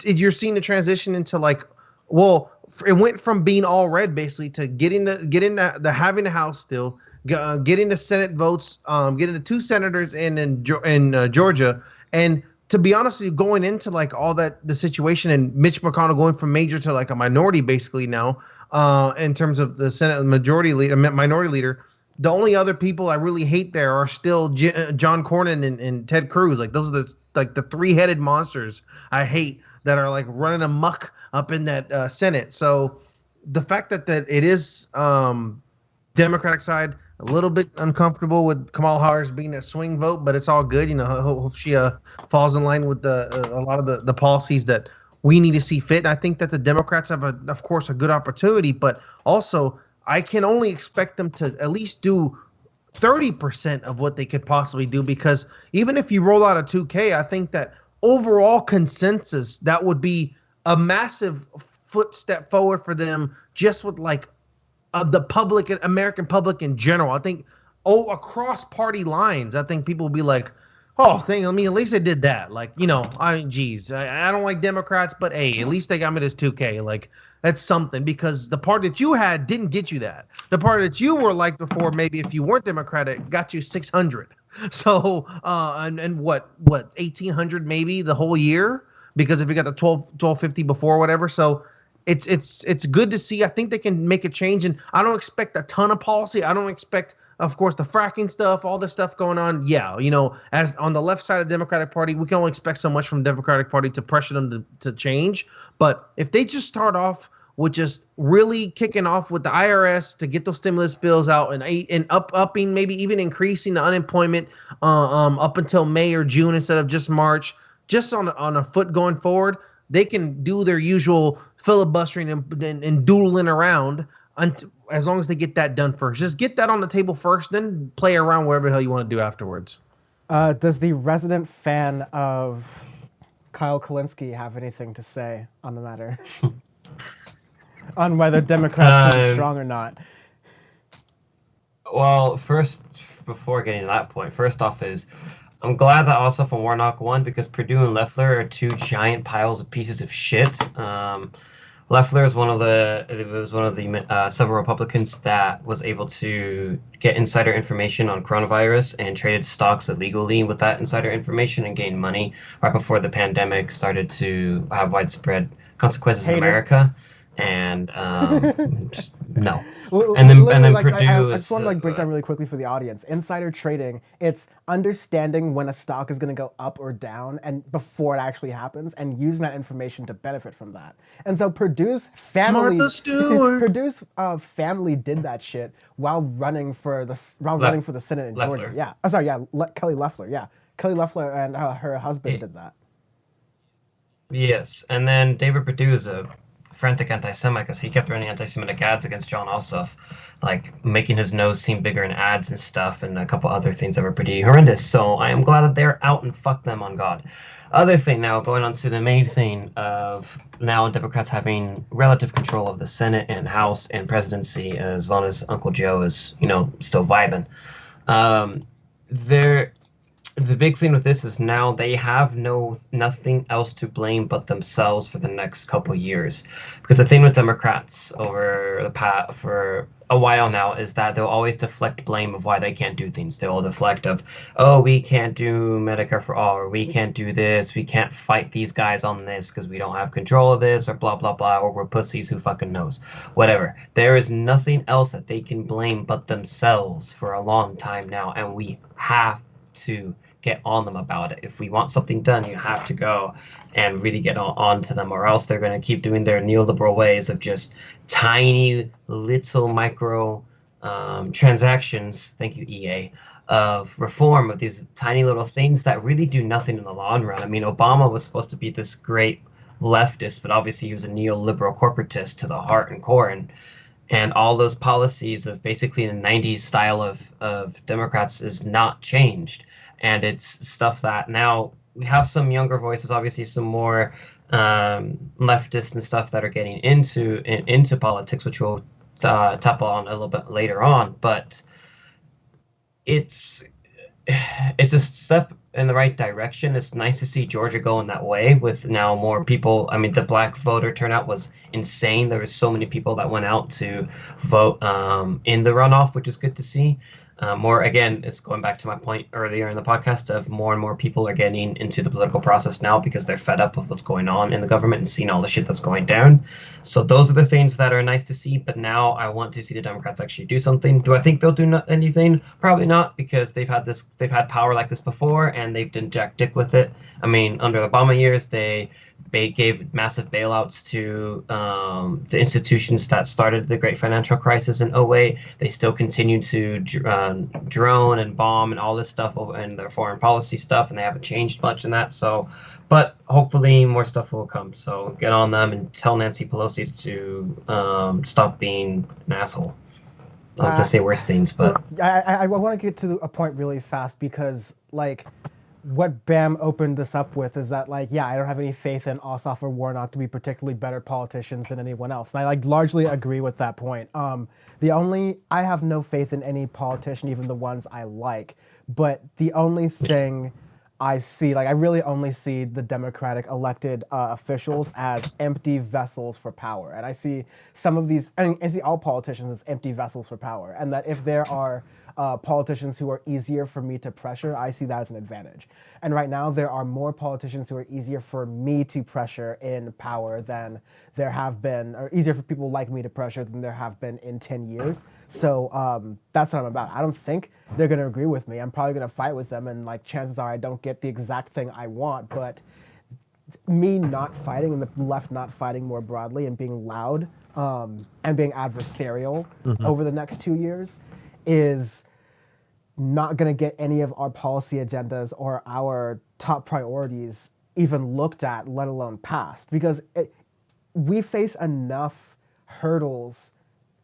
you're seeing the transition into like, well, it went from being all red basically to getting the having the House still, getting the Senate votes, getting the 2 senators in Georgia, and to be honest with you, going into like all that the situation and Mitch McConnell going from major to like a minority basically now, in terms of the Senate minority leader. The only other people I really hate there are still John Cornyn and Ted Cruz. Like those are the three-headed monsters I hate that are like running amok up in that Senate. So the fact that it is Democratic side a little bit uncomfortable with Kamala Harris being a swing vote, but it's all good. Hope she falls in line with a lot of the policies that we need to see fit. And I think that the Democrats have of course a good opportunity, but also I can only expect them to at least do 30% of what they could possibly do, because even if you roll out a 2K, I think that overall consensus, that would be a massive footstep forward for them just with like the public, American public in general. I think across party lines, I think people will be like, at least they did that. Like, I don't like Democrats, but hey, at least they got me this 2K. Like, that's something, because the party that you had didn't get you that. The party that you were like before, maybe if you weren't Democratic, got you 600. So, and what 1,800 maybe the whole year, because if you got the 1250 before, whatever. So it's good to see. I think they can make a change, and I don't expect a ton of policy. I don't expect, of course, the fracking stuff, all this stuff going on. Yeah, as on the left side of the Democratic Party, we can only expect so much from the Democratic Party to pressure them to change. But if they just start off with just really kicking off with the IRS to get those stimulus bills out and upping, maybe even increasing the unemployment up until May or June instead of just March, just on a foot going forward, they can do their usual filibustering and doodling around as long as they get that done first. Just get that on the table first, then play around wherever the hell you want to do afterwards. Does the resident fan of Kyle Kalinske have anything to say on the matter? On whether Democrats can be strong or not? Well, first, before getting to that point, first off is I'm glad that also from Warnock won, because Perdue and Loeffler are two giant piles of pieces of shit. Loeffler is one of the several Republicans that was able to get insider information on coronavirus and traded stocks illegally with that insider information and gained money right before the pandemic started to have widespread consequences in America. And just, no. And then Purdue I just want to break down really quickly for the audience. Insider trading, it's understanding when a stock is going to go up or down and before it actually happens, and using that information to benefit from that. And so Purdue's family, Martha Stewart. Purdue's family did that shit while running for the Senate in Loeffler. Georgia. Yeah. Oh, sorry. Yeah. Kelly Loeffler. Yeah. Kelly Loeffler and her husband did that. Yes, and then David Perdue is a frantic anti-Semite because he kept running anti-Semitic ads against John Ossoff, like making his nose seem bigger in ads and stuff, and a couple other things that were pretty horrendous. So I am glad that they're out and fuck them on God. Other thing now, going on to the main thing of now Democrats having relative control of the Senate and House and presidency as long as Uncle Joe is, still vibing. Um, there the big thing with this is now they have nothing else to blame but themselves for the next couple years, because the thing with Democrats over the past for a while now is that they'll always deflect blame of why they can't do things. They'll deflect of, oh, we can't do Medicare for all, or we can't do this, we can't fight these guys on this because we don't have control of this, or blah blah blah, or we're pussies, who fucking knows. Whatever, there is nothing else that they can blame but themselves for a long time now, and we have to get on them about it. If we want something done, you have to go and really get on to them, or else they're going to keep doing their neoliberal ways of just tiny little micro transactions. Thank you, EA. Of reform of these tiny little things that really do nothing in the long run. I mean, Obama was supposed to be this great leftist, but obviously he was a neoliberal corporatist to the heart and core, and all those policies of basically the 90s style of Democrats is not changed. And it's stuff that now we have some younger voices, obviously some more leftists and stuff that are getting into politics, which we'll tap on a little bit later on. But it's a step in the right direction. It's nice to see Georgia going that way with now more people. I mean, the black voter turnout was insane. There was so many people that went out to vote in the runoff, which is good to see. More again, it's going back to my point earlier in the podcast of more and more people are getting into the political process now because they're fed up with what's going on in the government and seeing all the shit that's going down. So those are the things that are nice to see. But now I want to see the Democrats actually do something. Do I think they'll do anything? Probably not, because they've had power like this before and they've done jack dick with it. I mean, under the Obama years, they gave massive bailouts to the institutions that started the great financial crisis in '08. They still continue to drone and bomb and all this stuff in their foreign policy stuff, and they haven't changed much in that. So, but hopefully more stuff will come. So get on them and tell Nancy Pelosi to stop being an asshole. I was gonna say worse things, but I want to get to a point really fast because, like, what Bam opened this up with is that, like, yeah, I don't have any faith in Ossoff or Warnock to be particularly better politicians than anyone else. And I, like, largely agree with that point. I have no faith in any politician, even the ones I like. But the only thing I see, like, I really only see the Democratic elected officials as empty vessels for power. And I see some of these, I see all politicians as empty vessels for power. And that if there are politicians who are easier for me to pressure, I see that as an advantage. And right now, there are more politicians who are easier for me to pressure in power than there have been, or easier for people like me to pressure than there have been in 10 years. So that's what I'm about. I don't think they're going to agree with me. I'm probably going to fight with them, and, like, chances are I don't get the exact thing I want, but me not fighting and the left not fighting more broadly and being loud and being adversarial over the next 2 years is not going to get any of our policy agendas or our top priorities even looked at, let alone passed. Because we face enough hurdles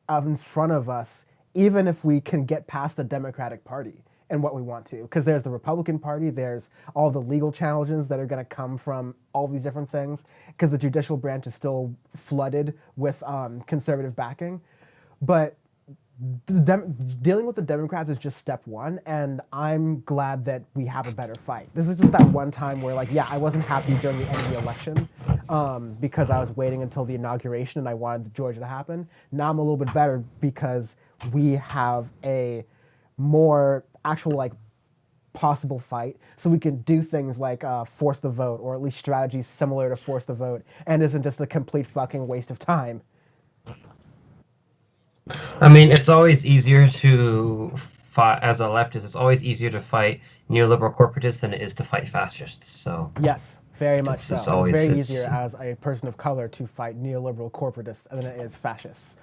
in front of us, even if we can get past the Democratic Party and what we want to. Because there's the Republican Party, there's all the legal challenges that are going to come from all these different things, because the judicial branch is still flooded with conservative backing. But dealing with the Democrats is just step one, and I'm glad that we have a better fight. This is just that one time where, like, yeah, I wasn't happy during the end of the election because I was waiting until the inauguration and I wanted Georgia to happen. Now I'm a little bit better because we have a more actual, like, possible fight, so we can do things like force the vote, or at least strategies similar to force the vote, and isn't just a complete fucking waste of time. I mean, it's always easier to fight as a leftist. It's always easier to fight neoliberal corporatists than it is to fight fascists. So yes, very much so. It's always very easier as a person of color to fight neoliberal corporatists than it is fascists,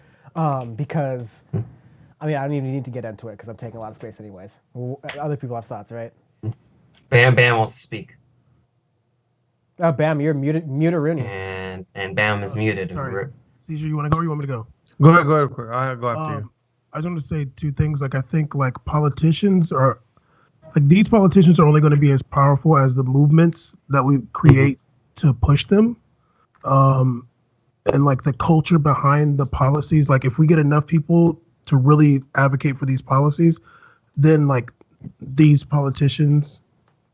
because I mean, I don't even need to get into it because I'm taking a lot of space anyways. Other people have thoughts, right? Bam Bam wants to speak. Oh, Bam, you're muted, Rooney. And Bam is muted. Sorry. Caesar, you want to go or you want me to go? Go ahead, go ahead. I'll go after you. I just want to say two things. Like, I think like politicians are like these politicians are only going to be as powerful as the movements that we create to push them. And like the culture behind the policies, like if we get enough people to really advocate for these policies, then like these politicians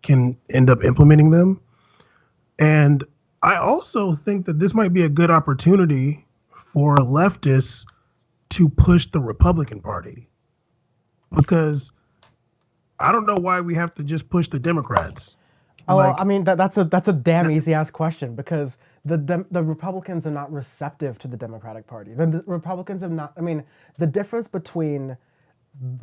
can end up implementing them. And I also think that this might be a good opportunity for leftists to push the Republican Party, because I don't know why we have to just push the Democrats. Oh, well, I mean that's a damn easy ass question, because the Republicans are not receptive to the Democratic Party. The Republicans have not. I mean, the difference between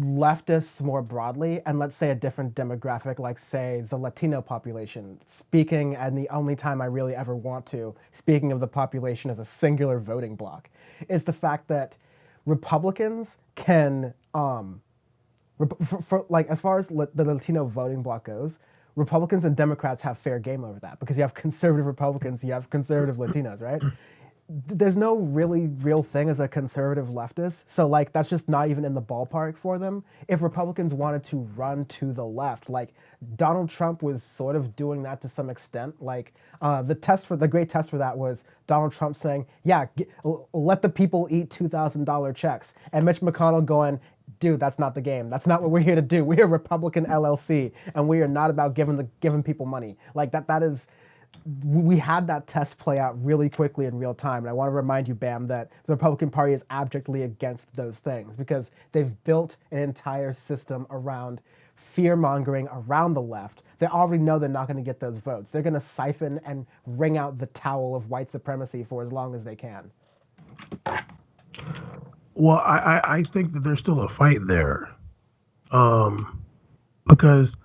leftists more broadly and let's say a different demographic, like say the Latino population, speaking, and the only time I really ever want to, speaking of the population as a singular voting bloc, is the fact that Republicans can, for like as far as the Latino voting bloc goes, Republicans and Democrats have fair game over that, because you have conservative Republicans, you have conservative Latinos, right? There's no really real thing as a conservative leftist. So like that's just not even in the ballpark for them. If Republicans wanted to run to the left, like Donald Trump was sort of doing that to some extent. Like the great test for that was Donald Trump saying, yeah, let the people eat $2,000 checks. And Mitch McConnell going, dude, that's not the game. That's not what we're here to do. We're a Republican LLC, and we are not about giving people money. Like that is, we had that test play out really quickly in real time. And I want to remind you, Bam, that the Republican Party is abjectly against those things, because they've built an entire system around fear-mongering around the left. They already know they're not going to get those votes. They're going to siphon and wring out the towel of white supremacy for as long as they can. Well, I think that there's still a fight there, because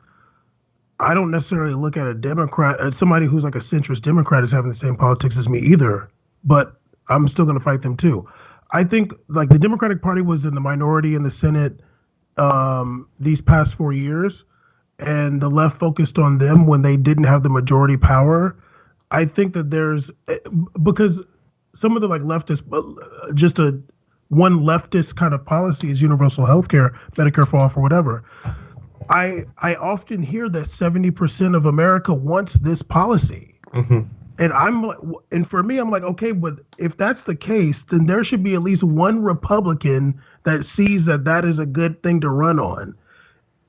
I don't necessarily look at a Democrat, as somebody who's like a centrist Democrat, as having the same politics as me either, but I'm still going to fight them too. I think like the Democratic Party was in the minority in the Senate these past 4 years, and the left focused on them when they didn't have the majority power. I think that because some of the like leftist, one leftist kind of policy is universal health care, Medicare for all, for whatever. I often hear that 70% of America wants this policy. And and for me, I'm like, okay, but if that's the case, then there should be at least one Republican that sees that that is a good thing to run on.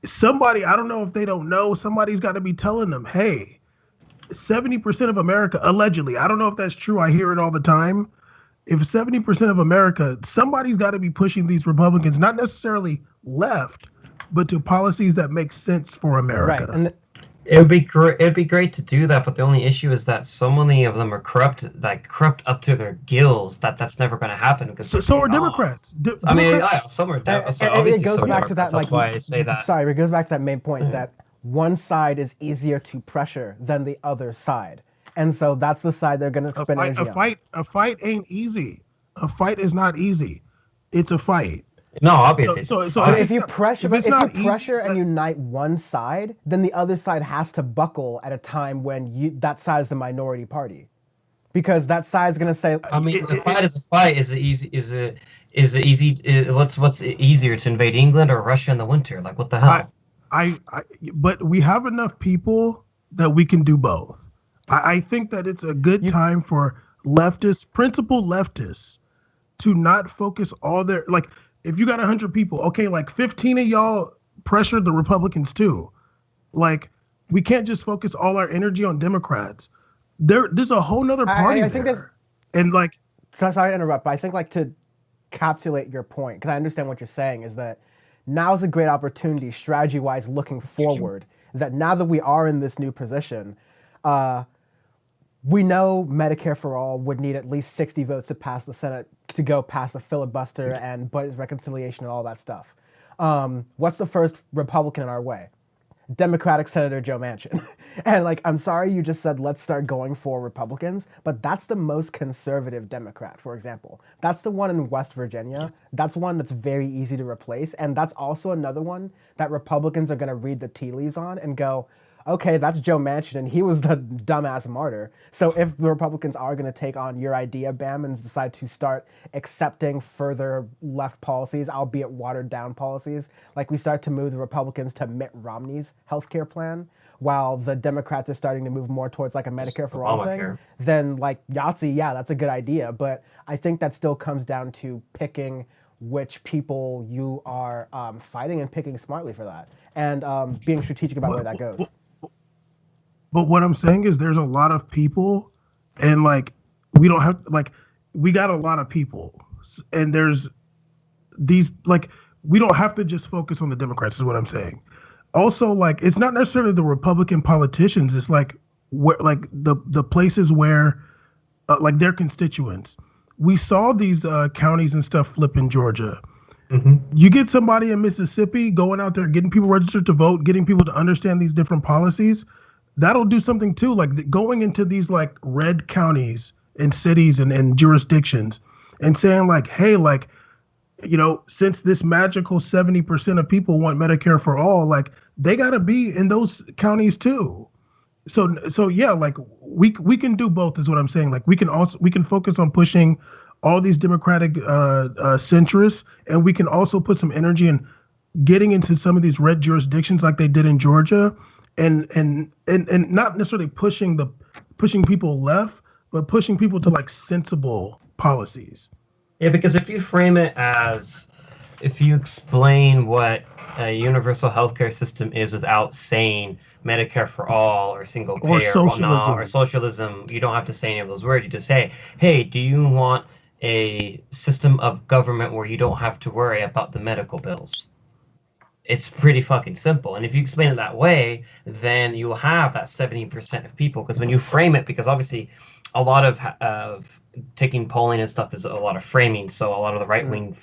Somebody, I don't know if they don't know, somebody's got to be telling them, hey, 70% of America, allegedly, I don't know if that's true, I hear it all the time. If 70% of America, somebody's got to be pushing these Republicans, not necessarily left, but to policies that make sense for America. Right. And it'd be great to do that, but the only issue is that so many of them are corrupt up to their gills that's never going to happen. Because so are Democrats. I mean, some are. It goes back to that. That's why I say that. Sorry, it goes back to that main point that one side is easier to pressure than the other side, and so that's the side they're going to spend energy on. A fight ain't easy. A fight is not easy. It's a fight. No, obviously. So if you pressure and unite one side, then the other side has to buckle at a time when that side is the minority party, because that side is going to say. I mean, the fight is a fight. What's easier, to invade England or Russia in the winter? Like, what the hell? But we have enough people that we can do both. I think that it's a good time for principled leftists, to not focus all their like. If you got 100 people, okay, like 15 of y'all pressured the Republicans too. Like, we can't just focus all our energy on Democrats. There's a whole nother party I think there. And like, so sorry to interrupt, but I think like to capsulate your point, because I understand what you're saying, is that now's a great opportunity, strategy-wise, looking forward, that now that we are in this new position, we know Medicare for all would need at least 60 votes to pass the Senate, to go past the filibuster and budget reconciliation and all that stuff. What's the first Republican in our way? Democratic Senator Joe Manchin. And like, I'm sorry you just said, let's start going for Republicans, but that's the most conservative Democrat, for example. That's the one in West Virginia. Yes. That's one that's very easy to replace. And that's also another one that Republicans are going to read the tea leaves on and go, okay, that's Joe Manchin, and he was the dumbass martyr. So if the Republicans are going to take on your idea, Bam, and decide to start accepting further left policies, albeit watered down policies, like we start to move the Republicans to Mitt Romney's healthcare plan, while the Democrats are starting to move more towards like a Medicare for all thing, Obamacare. then like Yahtzee, yeah, that's a good idea. But I think that still comes down to picking which people you are fighting and picking smartly for that, and being strategic about where that goes. But what I'm saying is there's a lot of people, and like we don't have like we got a lot of people, and there's these like we don't have to just focus on the Democrats is what I'm saying. Also, like it's not necessarily the Republican politicians, it's like where like the places where like their constituents. We saw these counties and stuff flip in Georgia. You get somebody in Mississippi going out there, getting people registered to vote, getting people to understand these different policies. That'll do something too. Like going into these like red counties and cities and jurisdictions and saying like, hey, like, you know, since this magical 70% of people want Medicare for all, like they got to be in those counties too. So yeah, like we can do both is what I'm saying. Like we can focus on pushing all these Democratic centrists, and we can also put some energy in getting into some of these red jurisdictions like they did in Georgia, and not necessarily pushing people left, but pushing people to like sensible policies. Yeah, because if you frame it as, if you explain what a universal healthcare system is without saying Medicare for all or single payer or socialism, you don't have to say any of those words. You just say, hey, do you want a system of government where you don't have to worry about the medical bills? It's pretty fucking simple. And if you explain it that way, then you'll have that 70% of people. Because when you frame it, because obviously a lot of taking polling and stuff is a lot of framing. So a lot of the right-wing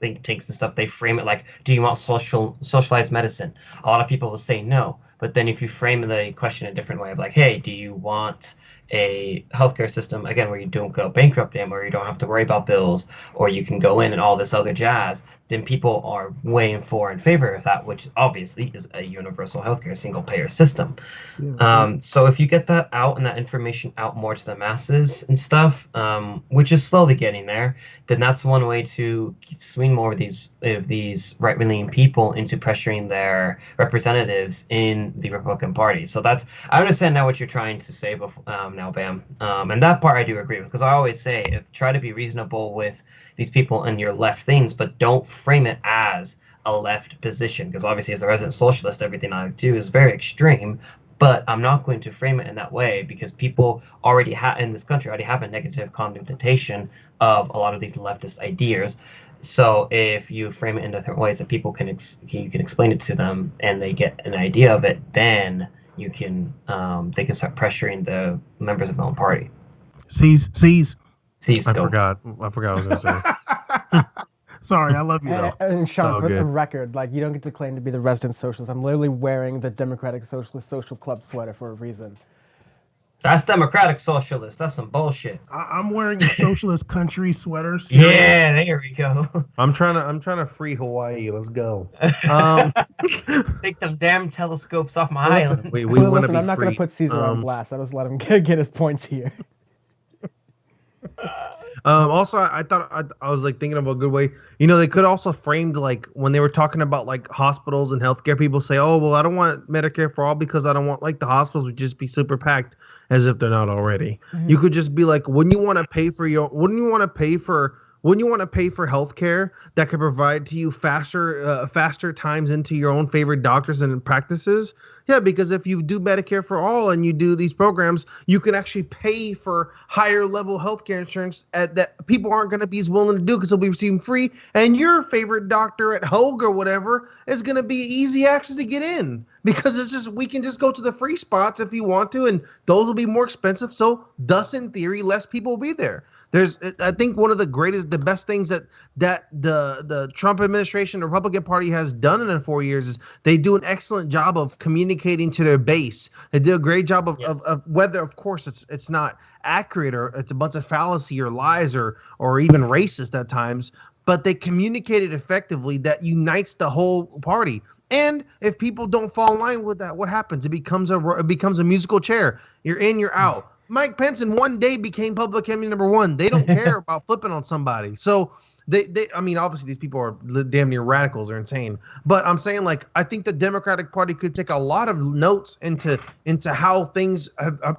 think tanks and stuff, they frame it like, do you want socialized medicine? A lot of people will say no. But then if you frame the question a different way of like, hey, do you want a healthcare system, again, where you don't go bankrupt in, where you don't have to worry about bills, or you can go in and all this other jazz, then people are way in favor of that, which obviously is a universal healthcare single payer system. So if you get that out and that information out more to the masses and stuff, which is slowly getting there, then that's one way to swing more of these right-wing people into pressuring their representatives in the Republican Party. So that's, I understand now what you're trying to say now, Bam. And that part I do agree with, because I always say, try to be reasonable with these people and your left things, but don't frame it as a left position, because obviously as a resident socialist, everything I do is very extreme, but I'm not going to frame it in that way because people already in this country already have a negative connotation of a lot of these leftist ideas. So if you frame it in different ways that people you can explain it to them and they get an idea of it, then you can they can start pressuring the members of their own party. Seize. I forgot what I was going to say. Sorry, I love you though. And Sean, for the record, like you don't get to claim to be the resident socialist. I'm literally wearing the Democratic Socialist Social Club sweater for a reason. That's Democratic Socialist. That's some bullshit. I'm wearing a socialist country sweater. Yeah, there we go. I'm trying to free Hawaii. Let's go. Take them damn telescopes off my island. We want to listen, be I'm not going to put Caesar on blast. I just let him get his points here. Also, I thought I was like thinking of a good way. You know, they could also framed like when they were talking about like hospitals and healthcare. People say, "Oh, well, I don't want Medicare for all because I don't want like the hospitals would just be super packed," as if they're not already. You could just be like, "Wouldn't you want to pay for healthcare that could provide to you faster times into your own favorite doctors and practices?" Yeah, because if you do Medicare for all and you do these programs, you can actually pay for higher level healthcare insurance that people aren't going to be as willing to do because they'll be receiving free. And your favorite doctor at Hogue or whatever is going to be easy access to get in because it's just, we can just go to the free spots if you want to, and those will be more expensive. So thus, in theory, less people will be there. I think one of the best things that the Trump administration, the Republican Party has done in the 4 years is they do an excellent job of communicating to their base. They do a great job of whether, of course, it's not accurate or it's a bunch of fallacy or lies or even racist at times, but they communicated effectively that unites the whole party. And if people don't fall in line with that, what happens? It becomes a musical chair. You're in, you're out. Mike Pence in one day became public enemy number one. They don't care about flipping on somebody. So I mean, obviously these people are damn near radicals or insane. But I'm saying, like, I think the Democratic Party could take a lot of notes into how things,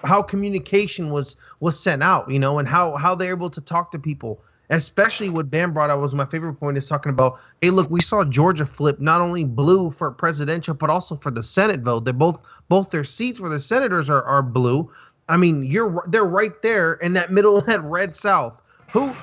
how communication was sent out, you know, and how they're able to talk to people. Especially what Bam brought out was my favorite point, is talking about, hey, look, we saw Georgia flip not only blue for presidential, but also for the Senate vote. They both their seats for the senators are blue. I mean, they're right there in that middle of that red South.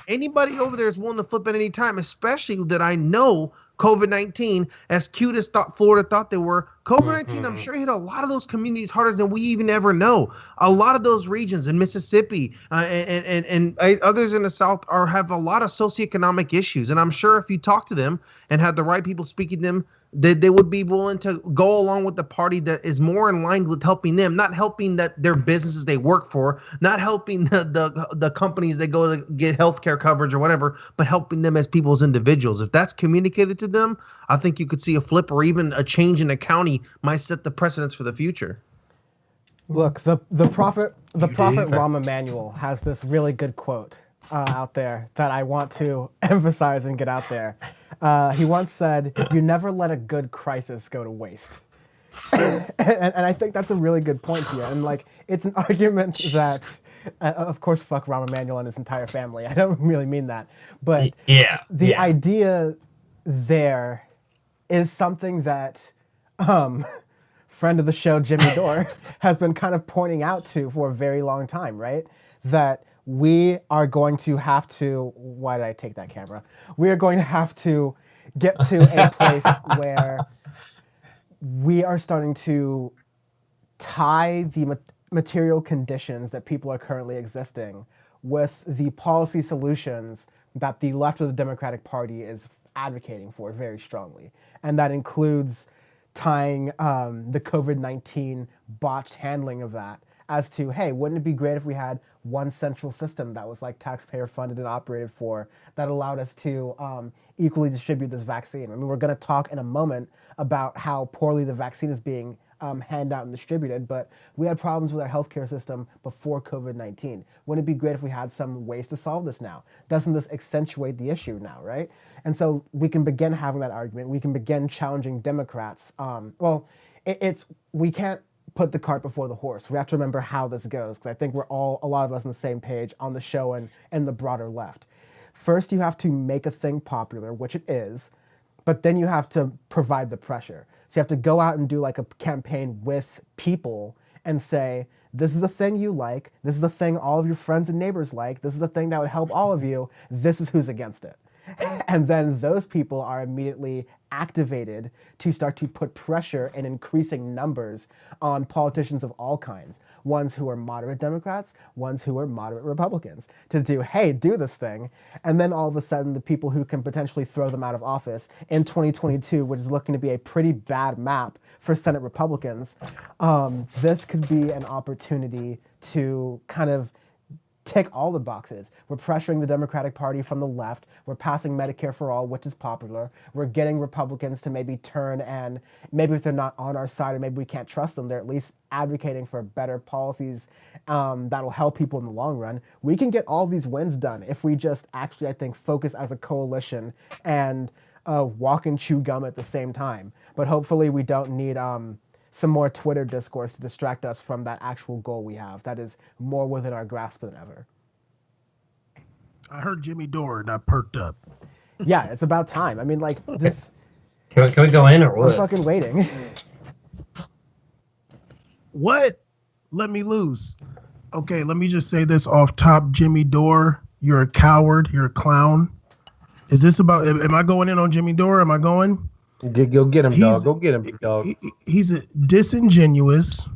Anybody over there is willing to flip at any time, especially that I know COVID-19, as cute as Florida thought they were, COVID-19, I'm sure hit a lot of those communities harder than we even ever know. A lot of those regions in Mississippi and others in the South have a lot of socioeconomic issues. And I'm sure if you talk to them and had the right people speaking to them, they would be willing to go along with the party that is more in line with helping them, not helping their businesses they work for, not helping the companies they go to get healthcare coverage or whatever, but helping them as people, as individuals. If that's communicated to them, I think you could see a flip, or even a change in the county might set the precedence for the future. Look, the prophet Rahm Emanuel has this really good quote out there that I want to emphasize and get out there. He once said, "You never let a good crisis go to waste." and I think that's a really good point here. And like, it's an argument that, of course, fuck Rahm Emanuel and his entire family. I don't really mean that, but the idea there is something that friend of the show Jimmy Dore has been kind of pointing out to for a very long time, right? That we are going to have to, why did I take that camera? We are going to have to get to a place where we are starting to tie the material conditions that people are currently existing with the policy solutions that the left of the Democratic Party is advocating for very strongly. And that includes tying the COVID-19 botched handling of that as to, hey, wouldn't it be great if we had one central system that was like taxpayer funded and operated for, that allowed us to equally distribute this vaccine? I mean, we're going to talk in a moment about how poorly the vaccine is being handed out and distributed, but we had problems with our healthcare system before COVID-19. Wouldn't it be great if we had some ways to solve this now? Doesn't this accentuate the issue now, right? And so we can begin having that argument. We can begin challenging Democrats. We can't put the cart before the horse. We have to remember how this goes, because I think we're a lot of us on the same page on the show and the broader left. First, you have to make a thing popular, which it is, but then you have to provide the pressure. So you have to go out and do like a campaign with people and say, this is a thing you like, this is a thing all of your friends and neighbors like, this is the thing that would help all of you, this is who's against it. And then those people are immediately activated to start to put pressure in increasing numbers on politicians of all kinds, ones who are moderate Democrats, ones who are moderate Republicans, to do this thing. And then all of a sudden, the people who can potentially throw them out of office in 2022, which is looking to be a pretty bad map for Senate Republicans, this could be an opportunity to kind of tick all the boxes. We're pressuring the Democratic Party from the left. We're passing Medicare for all, which is popular. We're getting Republicans to maybe turn, and maybe if they're not on our side or maybe we can't trust them, they're at least advocating for better policies that'll help people in the long run. We can get all these wins done if we just actually, I think, focus as a coalition and walk and chew gum at the same time. But hopefully we don't need some more Twitter discourse to distract us from that actual goal we have that is more within our grasp than ever. I heard Jimmy Dore and I perked up. Yeah, it's about time. I mean, like, this... Can we go in or what? I'm fucking waiting. What? Let me loose. Okay, let me just say this off top. Jimmy Dore, you're a coward. You're a clown. Is this about... Am I going in on Jimmy Dore? Am I going... Go get him, dog. Go get him, dog. He's a disingenuous,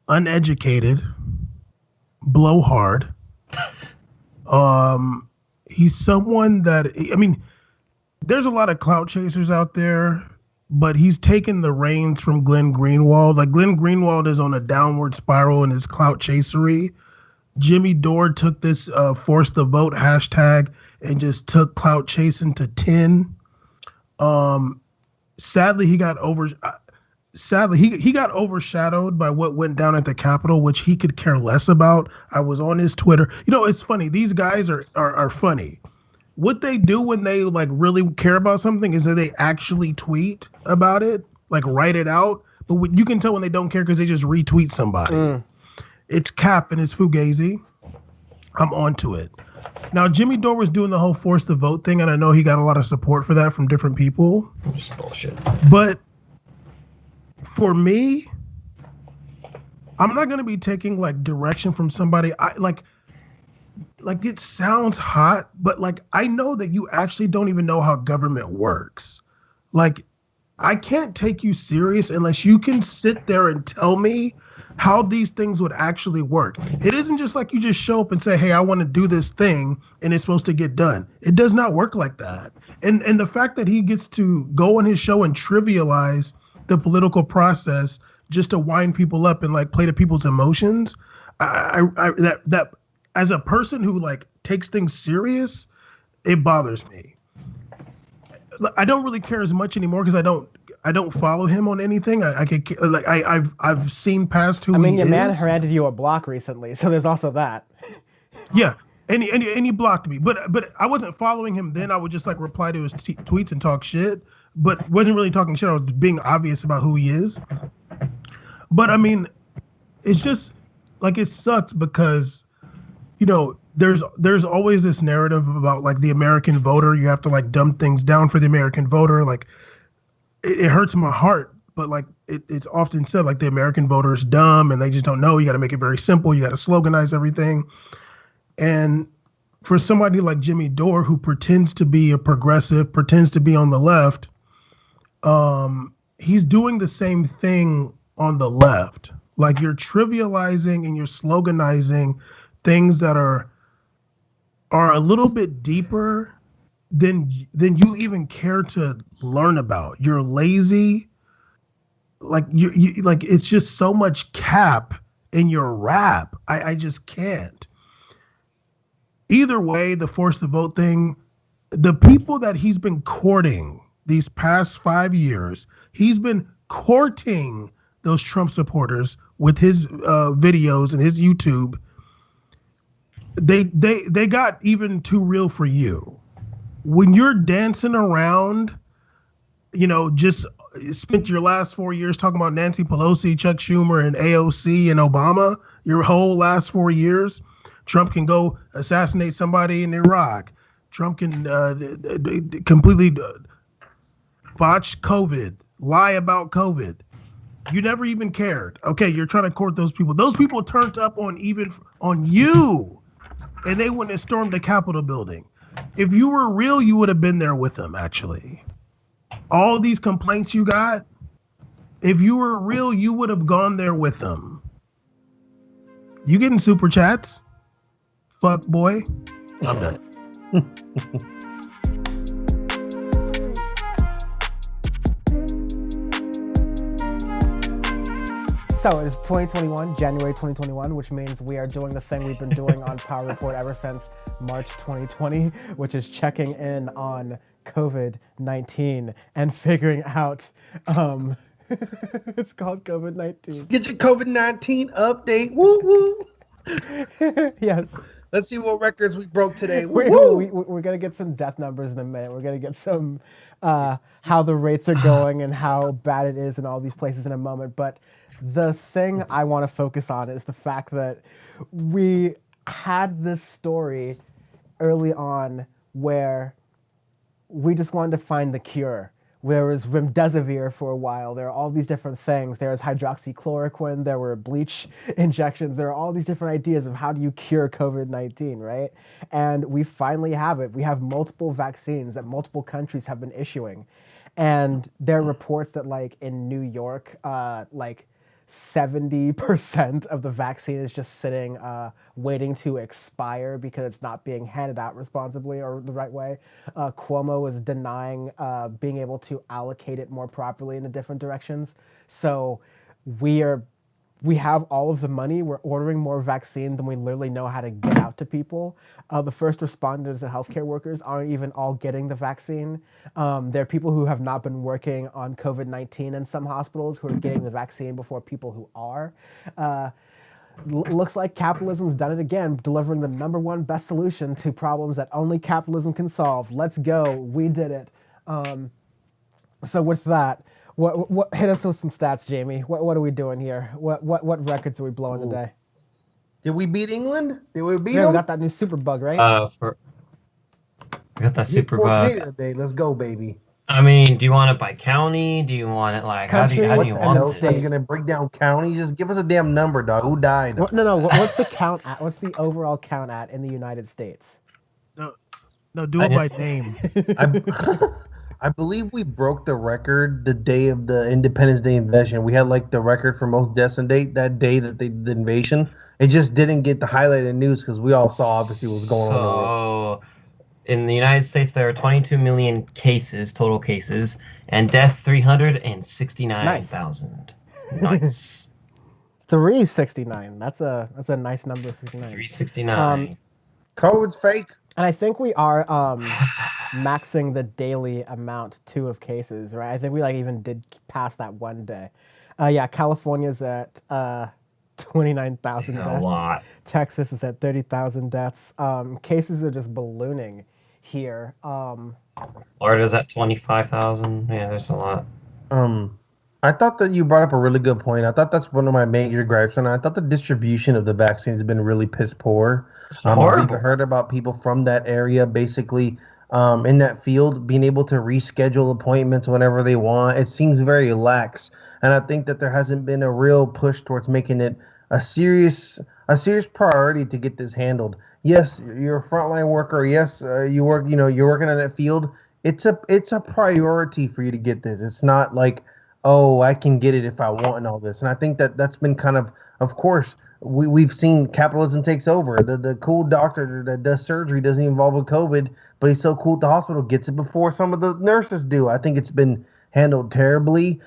uneducated, blowhard. He's someone that, I mean, there's a lot of clout chasers out there, but he's taken the reins from Glenn Greenwald. Like, Glenn Greenwald is on a downward spiral in his clout chasery. Jimmy Dore took this force the vote hashtag and just took clout chasing to 10. sadly he got over. Sadly, he got overshadowed by what went down at the Capitol, which he could care less about. I was on his Twitter. You know, it's funny. These guys are funny. What they do when they like really care about something is that they actually tweet about it, like write it out. But you can tell when they don't care because they just retweet somebody. It's Cap and it's Fugazi. I'm onto it. Now, Jimmy Dore was doing the whole force the vote thing, and I know he got a lot of support for that from different people. Just bullshit. But for me, I'm not going to be taking like direction from somebody. I like it sounds hot, but like I know that you actually don't even know how government works. Like I can't take you serious unless you can sit there and tell me how these things would actually work. It isn't just like you just show up and say, "Hey, I want to do this thing," and it's supposed to get done. It does not work like that. And the fact that he gets to go on his show and trivialize the political process just to wind people up and like play to people's emotions, that as a person who like takes things serious, it bothers me. I don't really care as much anymore because I don't follow him on anything. I've seen past who he is. I mean, your man handed you a block recently, so there's also that. Yeah, and he blocked me, but I wasn't following him then. I would just like reply to his tweets and talk shit, but wasn't really talking shit. I was being obvious about who he is. But I mean, it's just like it sucks because, you know, there's always this narrative about like the American voter. You have to like dumb things down for the American voter. Like it hurts my heart, but like it's often said like the American voter is dumb and they just don't know. You got to make it very simple. You got to sloganize everything. And for somebody like Jimmy Dore, who pretends to be a progressive, pretends to be on the left, he's doing the same thing on the left. Like you're trivializing and you're sloganizing things that are a little bit deeper than you even care to learn about. You're lazy. Like you like it's just so much cap in your rap. I just can't. Either way, the force the vote thing, the people that he's been courting these past 5 years, he's been courting those Trump supporters with his videos and his YouTube. They got even too real for you. When you're dancing around, you know, just spent your last 4 years talking about Nancy Pelosi, Chuck Schumer, and AOC and Obama, your whole last 4 years, Trump can go assassinate somebody in Iraq. Trump can completely botch COVID, lie about COVID. You never even cared. Okay, you're trying to court those people. Those people turned up on you, and they wouldn't have stormed the Capitol building. If you were real, you would have been there with them, actually. All these complaints you got, if you were real, you would have gone there with them. You getting super chats? Fuck boy. I'm done. So it's 2021, January 2021, which means we are doing the thing we've been doing on Power Report ever since March 2020, which is checking in on COVID-19 and figuring out, it's called COVID-19. Get your COVID-19 update. Woo woo. Yes. Let's see what records we broke today. We're going to get some death numbers in a minute. We're going to get some how the rates are going and how bad it is in all these places in a moment. But the thing I want to focus on is the fact that we had this story early on where we just wanted to find the cure. There was remdesivir for a while. There are all these different things. There was hydroxychloroquine. There were bleach injections. There are all these different ideas of how do you cure COVID-19, right? And we finally have it. We have multiple vaccines that multiple countries have been issuing. And there are reports that like in New York, like 70% of the vaccine is just sitting, waiting to expire because it's not being handed out responsibly or the right way. Cuomo is denying being able to allocate it more properly in the different directions. So we are we have all of the money. We're ordering more vaccine than we literally know how to get out to people. The first responders and healthcare workers aren't even all getting the vaccine. There are people who have not been working on COVID-19 in some hospitals who are getting the vaccine before people who are. Looks like capitalism's done it again, delivering the number one best solution to problems that only capitalism can solve. Let's go. We did it. So with that, what hit us with some stats, Jamie? What are we doing here? What records are we blowing today? Did we beat England? Did we beat Yeah, them? we got that new super bug, right? We got that Hit super 4K bug. today. Let's go, baby. I mean, do you want it by county? Do you want it like Country, how do what you the want hell? this? Are you gonna break down county? Just give us a damn number, dog. Who died? No. What's the count at? What's the overall count at in the United States? No, do it by name. I believe we broke the record the day of the Independence Day invasion. We had like the record for most deaths and date that day that they did the invasion. It just didn't get the highlighted news because we all saw obviously what was going on in the world. So, in the United States, there are 22 million cases, total cases, and deaths 369,000. Nice. 369. That's a nice number. 69. 369. COVID's fake. And I think we are maxing the daily amount too of cases, right? I think we like even did pass that one day. Yeah, California's at 29,000 deaths. A lot. Texas is at 30,000 deaths. Cases are just ballooning here. Florida's at 25,000. Yeah, there's a lot. I thought that you brought up a really good point. I thought that's one of my major gripes, and I thought the distribution of the vaccine has been really piss poor. Horrible. We've heard about people from that area basically in that field being able to reschedule appointments whenever they want. It seems very lax, and I think that there hasn't been a real push towards making it a serious priority to get this handled. Yes, you're a frontline worker. Yes, you're working in that field. It's a priority for you to get this. It's not like, oh, I can get it if I want and all this. And I think that that's been kind of course, we've seen capitalism takes over. The cool doctor that does surgery doesn't involve with COVID, but he's so cool at the hospital, gets it before some of the nurses do. I think it's been handled terribly.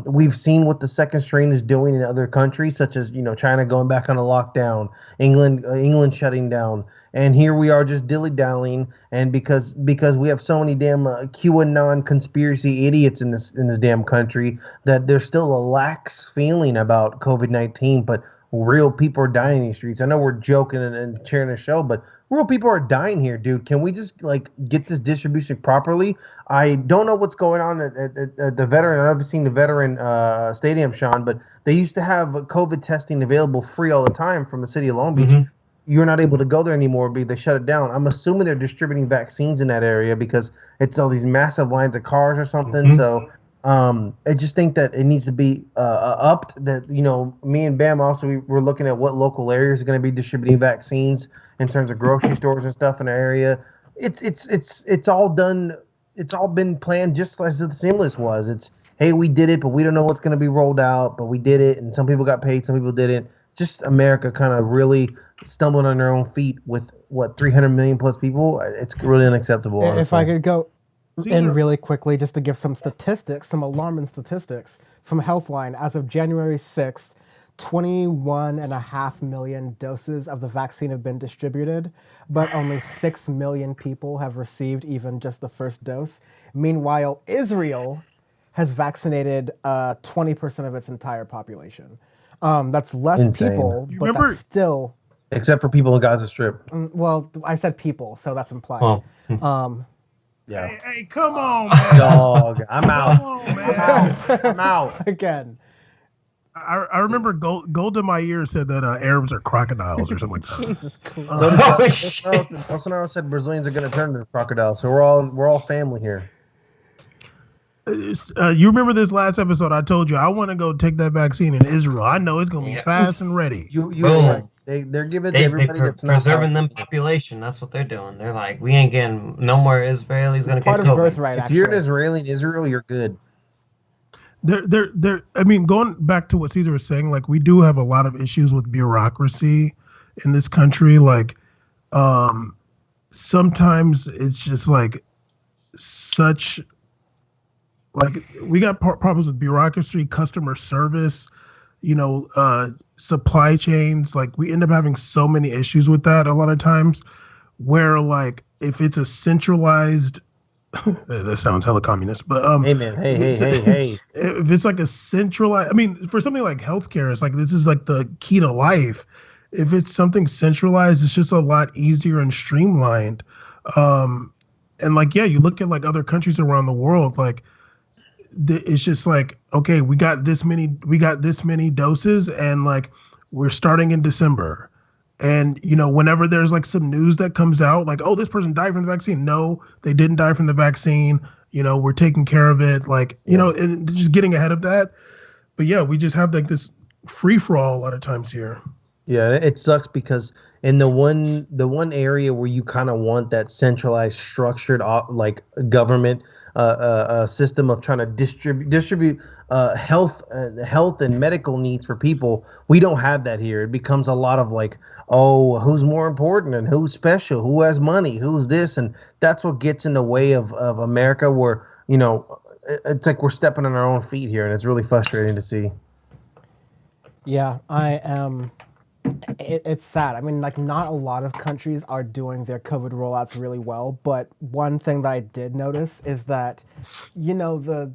We've seen what the second strain is doing in other countries, such as China going back on a lockdown, England shutting down, and here we are just dilly-dallying. And because we have so many damn QAnon conspiracy idiots in this damn country, that there's still a lax feeling about COVID-19, but real people are dying in these streets. I know we're joking and sharing a show, but real people are dying here, dude. Can we just get this distribution properly? I don't know what's going on at the veteran. I haven't seen the veteran stadium, Sean, but they used to have COVID testing available free all the time from the city of Long Beach. Mm-hmm. You're not able to go there anymore because they shut it down. I'm assuming they're distributing vaccines in that area because it's all these massive lines of cars or something. Mm-hmm. So I just think that it needs to be upped. That me and Bam also we're looking at what local areas are going to be distributing vaccines in terms of grocery stores and stuff in the area. It's all done. It's all been planned just as the stimulus was. It's, hey, we did it, but we don't know what's going to be rolled out, but we did it, and some people got paid, some people didn't. Just America kind of really stumbled on their own feet with 300 million plus people. It's really unacceptable. Honestly. If I could go Caesar. in really quickly, just to give some statistics, some alarming statistics from Healthline. As of January 6th, 21.5 million doses of the vaccine have been distributed, but only 6 million people have received even just the first dose. Meanwhile, Israel has vaccinated 20% of its entire population. That's less Insane. people, but remember- that's still... Except for people in Gaza Strip. Well, I said people, so that's implied. Oh. Yeah. Hey, come on, man. Dog. I'm Come out. on, man. I'm out. Again. I remember Gold in my ear said that Arabs are crocodiles or something like that. Jesus Christ. Oh, shit. Bolsonaro said Brazilians are going to turn into crocodiles, so we're all family here. You remember this last episode? I told you I want to go take that vaccine in Israel. I know it's going to be Yeah. fast and ready. You're Boom. right. They're giving it to They everybody that's not preserving them vaccinated. population. That's what they're doing. They're like, we ain't getting no more Israelis going to get Part of COVID. birthright, If actually. you're an Israeli in Israel, you're good. I mean, going back to what Caesar was saying, like we do have a lot of issues with bureaucracy in this country. Like, sometimes it's just like such, like we got problems with bureaucracy, customer service. supply chains. Like we end up having so many issues with that a lot of times, where like if it's a centralized, that sounds hella communist, but Hey man, hey, hey, if hey, hey. if it's like a centralized, I mean, for something like healthcare, it's like this is like the key to life. If it's something centralized, it's just a lot easier and streamlined. Um, and like, yeah, you look at like other countries around the world, like it's just like, okay, we got this many doses, and like we're starting in December. And whenever there's like some news that comes out, like, oh, this person died from the vaccine. No, they didn't die from the vaccine. We're taking care of it. Like, and just getting ahead of that. But yeah, we just have like this free for all a lot of times here. Yeah, it sucks because in the one area where you kind of want that centralized, structured, like government system of trying to distribute health and medical needs for people, we don't have that here. It becomes a lot of like, oh, who's more important and who's special, who has money, who's this, and that's what gets in the way of America. Where it's like we're stepping on our own feet here, and it's really frustrating to see. Yeah, I am. It's sad. I mean, like, not a lot of countries are doing their COVID rollouts really well, but one thing that I did notice is that, the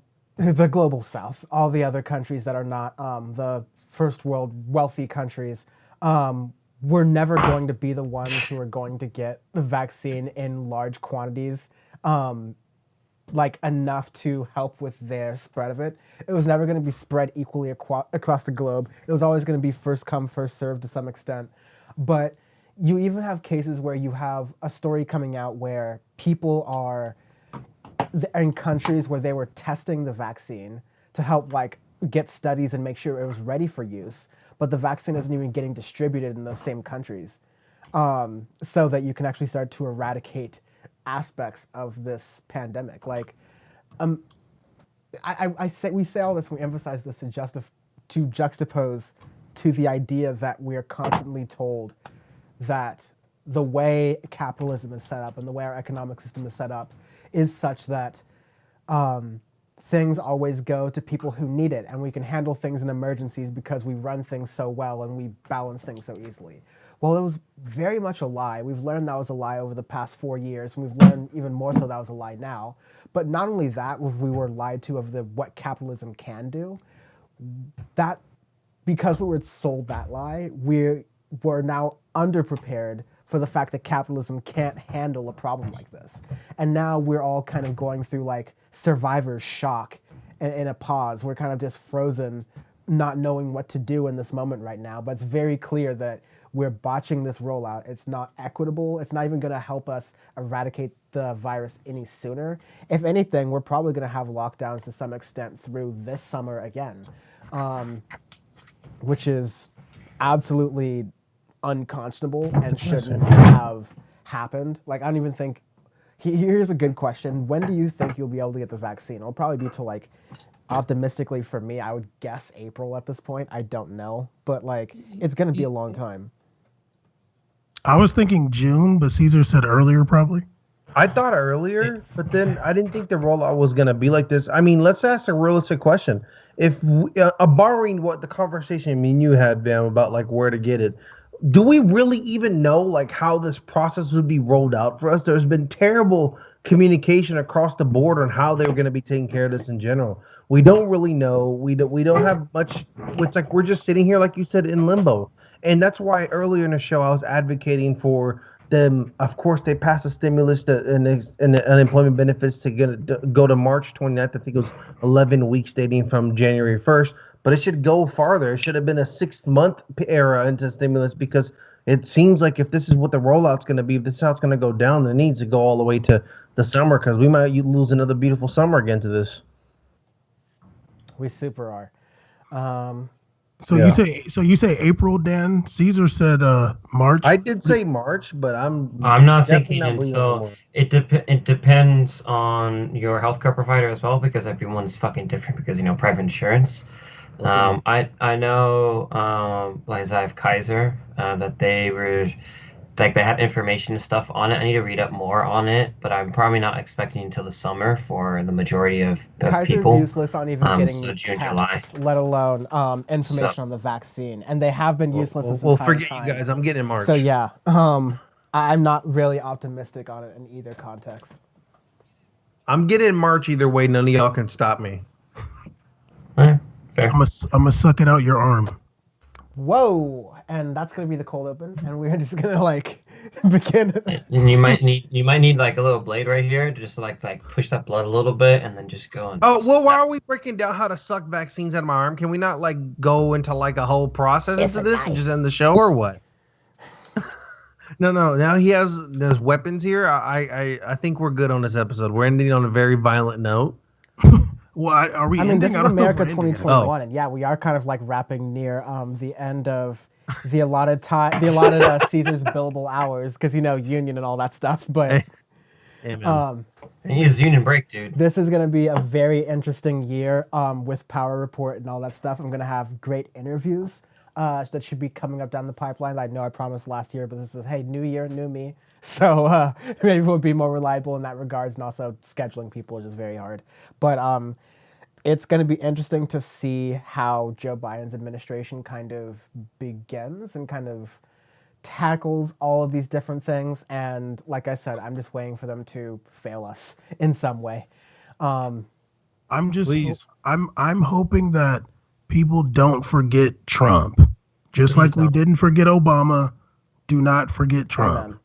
global South, all the other countries that are not the first world wealthy countries, we're never going to be the ones who are going to get the vaccine in large quantities. Like enough to help with their spread of it. It was never going to be spread equally across the globe. It was always going to be first come, first served to some extent. But you even have cases where you have a story coming out where people are in countries where they were testing the vaccine to help like get studies and make sure it was ready for use. But the vaccine isn't even getting distributed in those same countries, so that you can actually start to eradicate aspects of this pandemic. Like, I say we say all this, we emphasize this to juxtapose to the idea that we're constantly told that the way capitalism is set up and the way our economic system is set up is such that things always go to people who need it, and we can handle things in emergencies because we run things so well and we balance things so easily. Well, it was very much a lie. We've learned that was a lie over the past 4 years, and we've learned even more so that was a lie now. But not only that, we were lied to of what capitalism can do. That, because we were sold that lie, we were now underprepared for the fact that capitalism can't handle a problem like this. And now we're all kind of going through like survivor's shock and in a pause. We're kind of just frozen, not knowing what to do in this moment right now. But it's very clear that we're botching this rollout. It's not equitable. It's not even going to help us eradicate the virus any sooner. If anything, we're probably going to have lockdowns to some extent through this summer again, which is absolutely unconscionable and shouldn't have happened. Like, I don't even think. Here's a good question. When do you think you'll be able to get the vaccine? It'll probably be till like, optimistically for me, I would guess April at this point. I don't know, but like, it's going to be a long time. I was thinking June, but Caesar said earlier probably. I thought earlier, but then I didn't think the rollout was going to be like this. I mean, let's ask a realistic question. If borrowing what the conversation me and you had, Bam, about like where to get it, do we really even know like how this process would be rolled out for us? There's been terrible communication across the board on how they were going to be taking care of this in general. We don't really know. We don't have much. It's like we're just sitting here, like you said, in limbo. And that's why earlier in the show I was advocating for them. Of course, they passed a stimulus and the unemployment benefits to go to March 29th. I think it was 11 weeks dating from January 1st. But it should go farther. It should have been a 6-month era into stimulus, because it seems like if this is what the rollout's going to be, if this is how it's going to go down, it needs to go all the way to the summer, because we might lose another beautiful summer again to this. We super are. So Yeah. you say April, Dan? Caesar said March. I did say March, but I'm not definitely thinking not believing until anymore. it depends on your healthcare provider as well, because everyone's fucking different, because private insurance. I know, like I have Kaiser, that like they have information and stuff on it. I need to read up more on it, but I'm probably not expecting until the summer for the majority of Kaiser's people. useless on even getting So me June, tests, July. let alone information So on the vaccine, and they have been useless this We'll entire forget time. you guys. I'm getting in March. So yeah, I'm not really optimistic on it in either context. I'm getting in March either way. None of y'all can stop me. fair. I'm gonna suck it out your arm. Whoa, and that's gonna be the cold open, and we're just gonna like begin. And you might need like a little blade right here to just like push that blood a little bit and then just go and. Oh well, why are we breaking down how to suck vaccines out of my arm? Can we not like go into like a whole process into this and just end the show or what? No. Now there's weapons here. I think we're good on this episode. We're ending on a very violent note. Well, are we? I mean, this is don't know if America we're ending it. 2021, and yeah, we are kind of like wrapping near the end of the allotted time, Caesar's billable hours, because union and all that stuff. But Amen. And use union break, dude. this is going to be a very interesting year with Power Report and all that stuff. I'm going to have great interviews that should be coming up down the pipeline. I know I promised last year, but this is, hey, new year, new me. So maybe we'll be more reliable in that regards, and also scheduling people is just very hard. But it's going to be interesting to see how Joe Biden's administration kind of begins and kind of tackles all of these different things. And like I said, I'm just waiting for them to fail us in some way. I'm just Please. I'm hoping that people don't forget Trump. Just like we didn't forget Obama, do not forget Trump.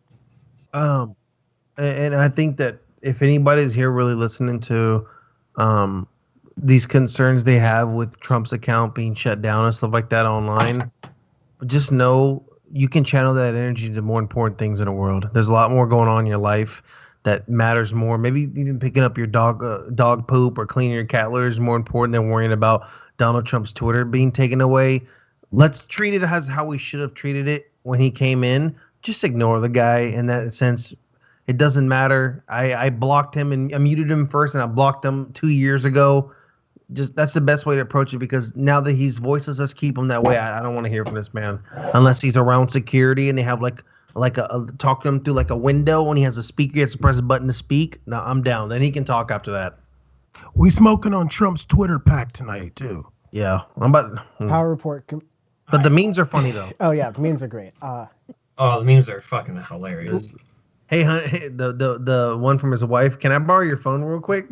Amen. And I think that if anybody's here really listening to these concerns they have with Trump's account being shut down and stuff like that online, just know you can channel that energy to more important things in the world. There's a lot more going on in your life that matters more. Maybe even picking up your dog poop or cleaning your cat litter is more important than worrying about Donald Trump's Twitter being taken away. Let's treat it as how we should have treated it when he came in. Just ignore the guy in that sense. It doesn't matter. I blocked him and I muted him first, and I blocked him 2 years ago. Just that's the best way to approach it, because now that he's voiceless, let's keep him that way. I don't want to hear from this man unless he's around security and they have like a talk to him through like a window when he has a speaker. He has to press a button to speak. No, I'm down. Then he can talk after that. We smoking on Trump's Twitter pack tonight too. Yeah, I'm about. Power Report. But the memes are funny though. Oh yeah, memes are great. Oh, the memes are fucking hilarious. Hey, honey, the one from his wife. Can I borrow your phone real quick?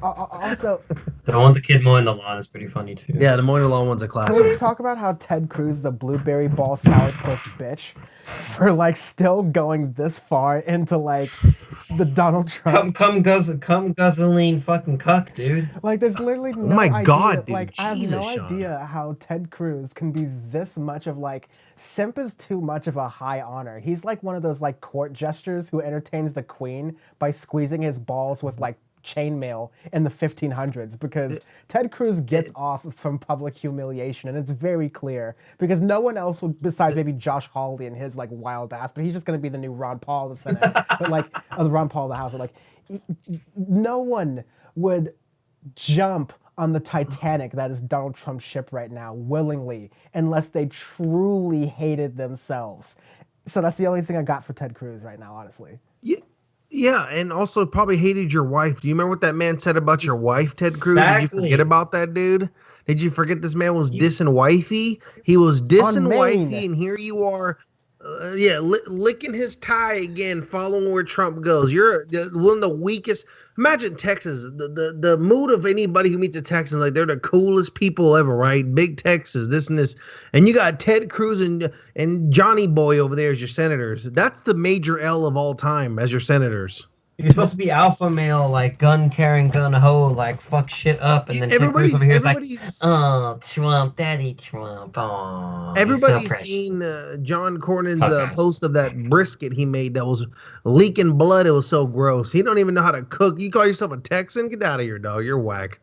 Also, The one with the kid mowing the lawn is pretty funny too. Yeah, the mowing lawn one's a can we classic. talk about how Ted Cruz is a blueberry ball sourpuss bitch for like still going this far into like the Donald Trump? Come guzzling fucking cuck, dude. Like, there's literally no my idea. God, dude. Like, I have Jesus, no Sean. idea how Ted Cruz can be this much of like, simp is too much of a high honor. He's like one of those like court gestures who entertains the queen by squeezing his balls with like chainmail in the 1500s, because Ted Cruz gets off from public humiliation, and it's very clear because no one else would, besides maybe Josh Hawley and his like wild ass, but he's just going to be the new Ron Paul of the Senate, but like the Ron Paul of the House, but like no one would jump on the Titanic that is Donald Trump's ship right now willingly unless they truly hated themselves. So that's the only thing I got for Ted Cruz right now, honestly. Yeah, and also probably hated your wife. Do you remember what that man said about your wife, Ted Cruz? Did you Exactly. forget about that, dude? Did you forget this man was dissing wifey? He was dissing Maine. wifey, and here you are, licking his tie again, following where Trump goes. You're one of the weakest. Imagine Texas. The mood of anybody who meets a Texan, like they're the coolest people ever, right? Big Texas, this and this, and you got Ted Cruz and Johnny Boy over there as your senators. That's the major L of all time as your senators. You're supposed to be alpha male, like gun carrying, gun ho, like fuck shit up, and then Ted Cruz over here is like, oh, Trump, Daddy Trump, oh. Everybody's so seen John Cornyn's Podcast. post of that brisket he made that was leaking blood. It was so gross. He don't even know how to cook. You call yourself a Texan? Get out of here, dog. You're whack.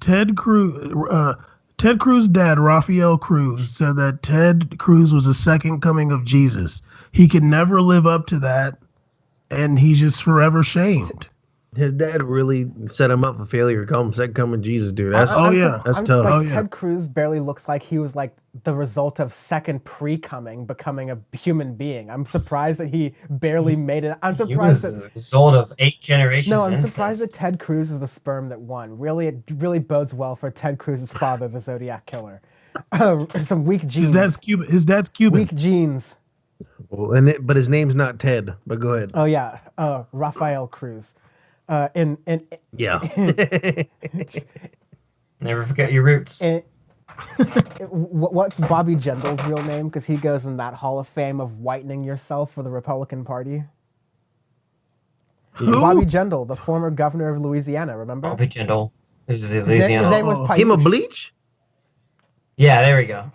Ted Cruz's dad, Rafael Cruz, said that Ted Cruz was the second coming of Jesus. He could never live up to that, and he's just forever shamed. His dad really set him up for failure. Call him second coming Jesus, dude. That's Oh, yeah. that's I'm tough. like, Oh, yeah. Ted Cruz barely looks like he was like the result of second pre-coming, becoming a human being. I'm surprised that he barely made it. I'm He surprised was that. the result of 8 generations. No, of I'm surprised that incest. Ted Cruz is the sperm that won. Really, it really bodes well for Ted Cruz's father, the Zodiac Killer. Some weak genes. His dad's Cuban. His dad's Cuban. Weak genes. Well, but his name's not Ted. But go ahead. Oh yeah, Rafael Cruz. Yeah. Never forget your roots. What's Bobby Jindal's real name? Because he goes in that Hall of Fame of whitening yourself for the Republican Party. Who? Bobby Jindal, the former governor of Louisiana. Remember? Bobby Jindal. This is His Louisiana. name was Oh. Paiute. Him a bleach? Yeah, there we go.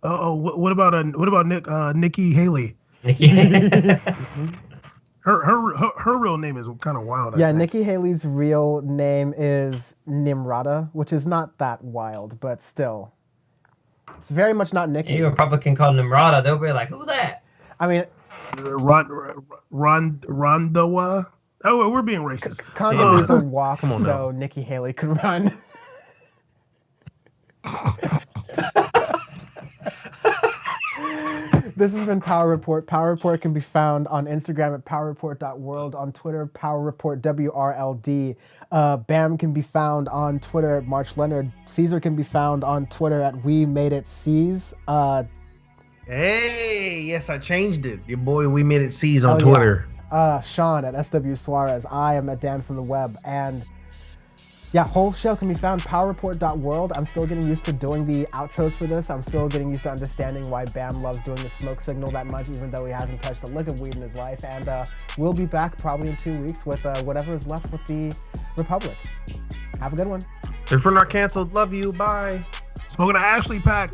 What about Nikki Haley? Nikki. Her real name is kind of wild. I Yeah, think. Nikki Haley's real name is Nimrata, which is not that wild, but still. It's very much not Nikki. Any Republican called Nimrata, they'll be like, who that? I mean, Rondowa. Oh, we're being racist. Condoleezza walked Come on so Nikki Haley could run. This has been Power Report. Power Report can be found on Instagram at powerreport.world, on Twitter, Power Report WRLD. Bam can be found on Twitter at March Leonard. Caesar can be found on Twitter at We Made It C's. Hey, yes, I changed it. Your boy, we made it C's on Oh, yeah. Twitter. Sean at SW Suarez. I am at Dan from the Web. And yeah, whole show can be found powerreport.world. I'm still getting used to doing the outros for this. I'm still getting used to understanding why Bam loves doing the smoke signal that much, even though he hasn't touched a lick of weed in his life. And we'll be back probably in 2 weeks with whatever is left with the Republic. Have a good one. If we're not canceled, love you. Bye. Smoking an Ashley pack.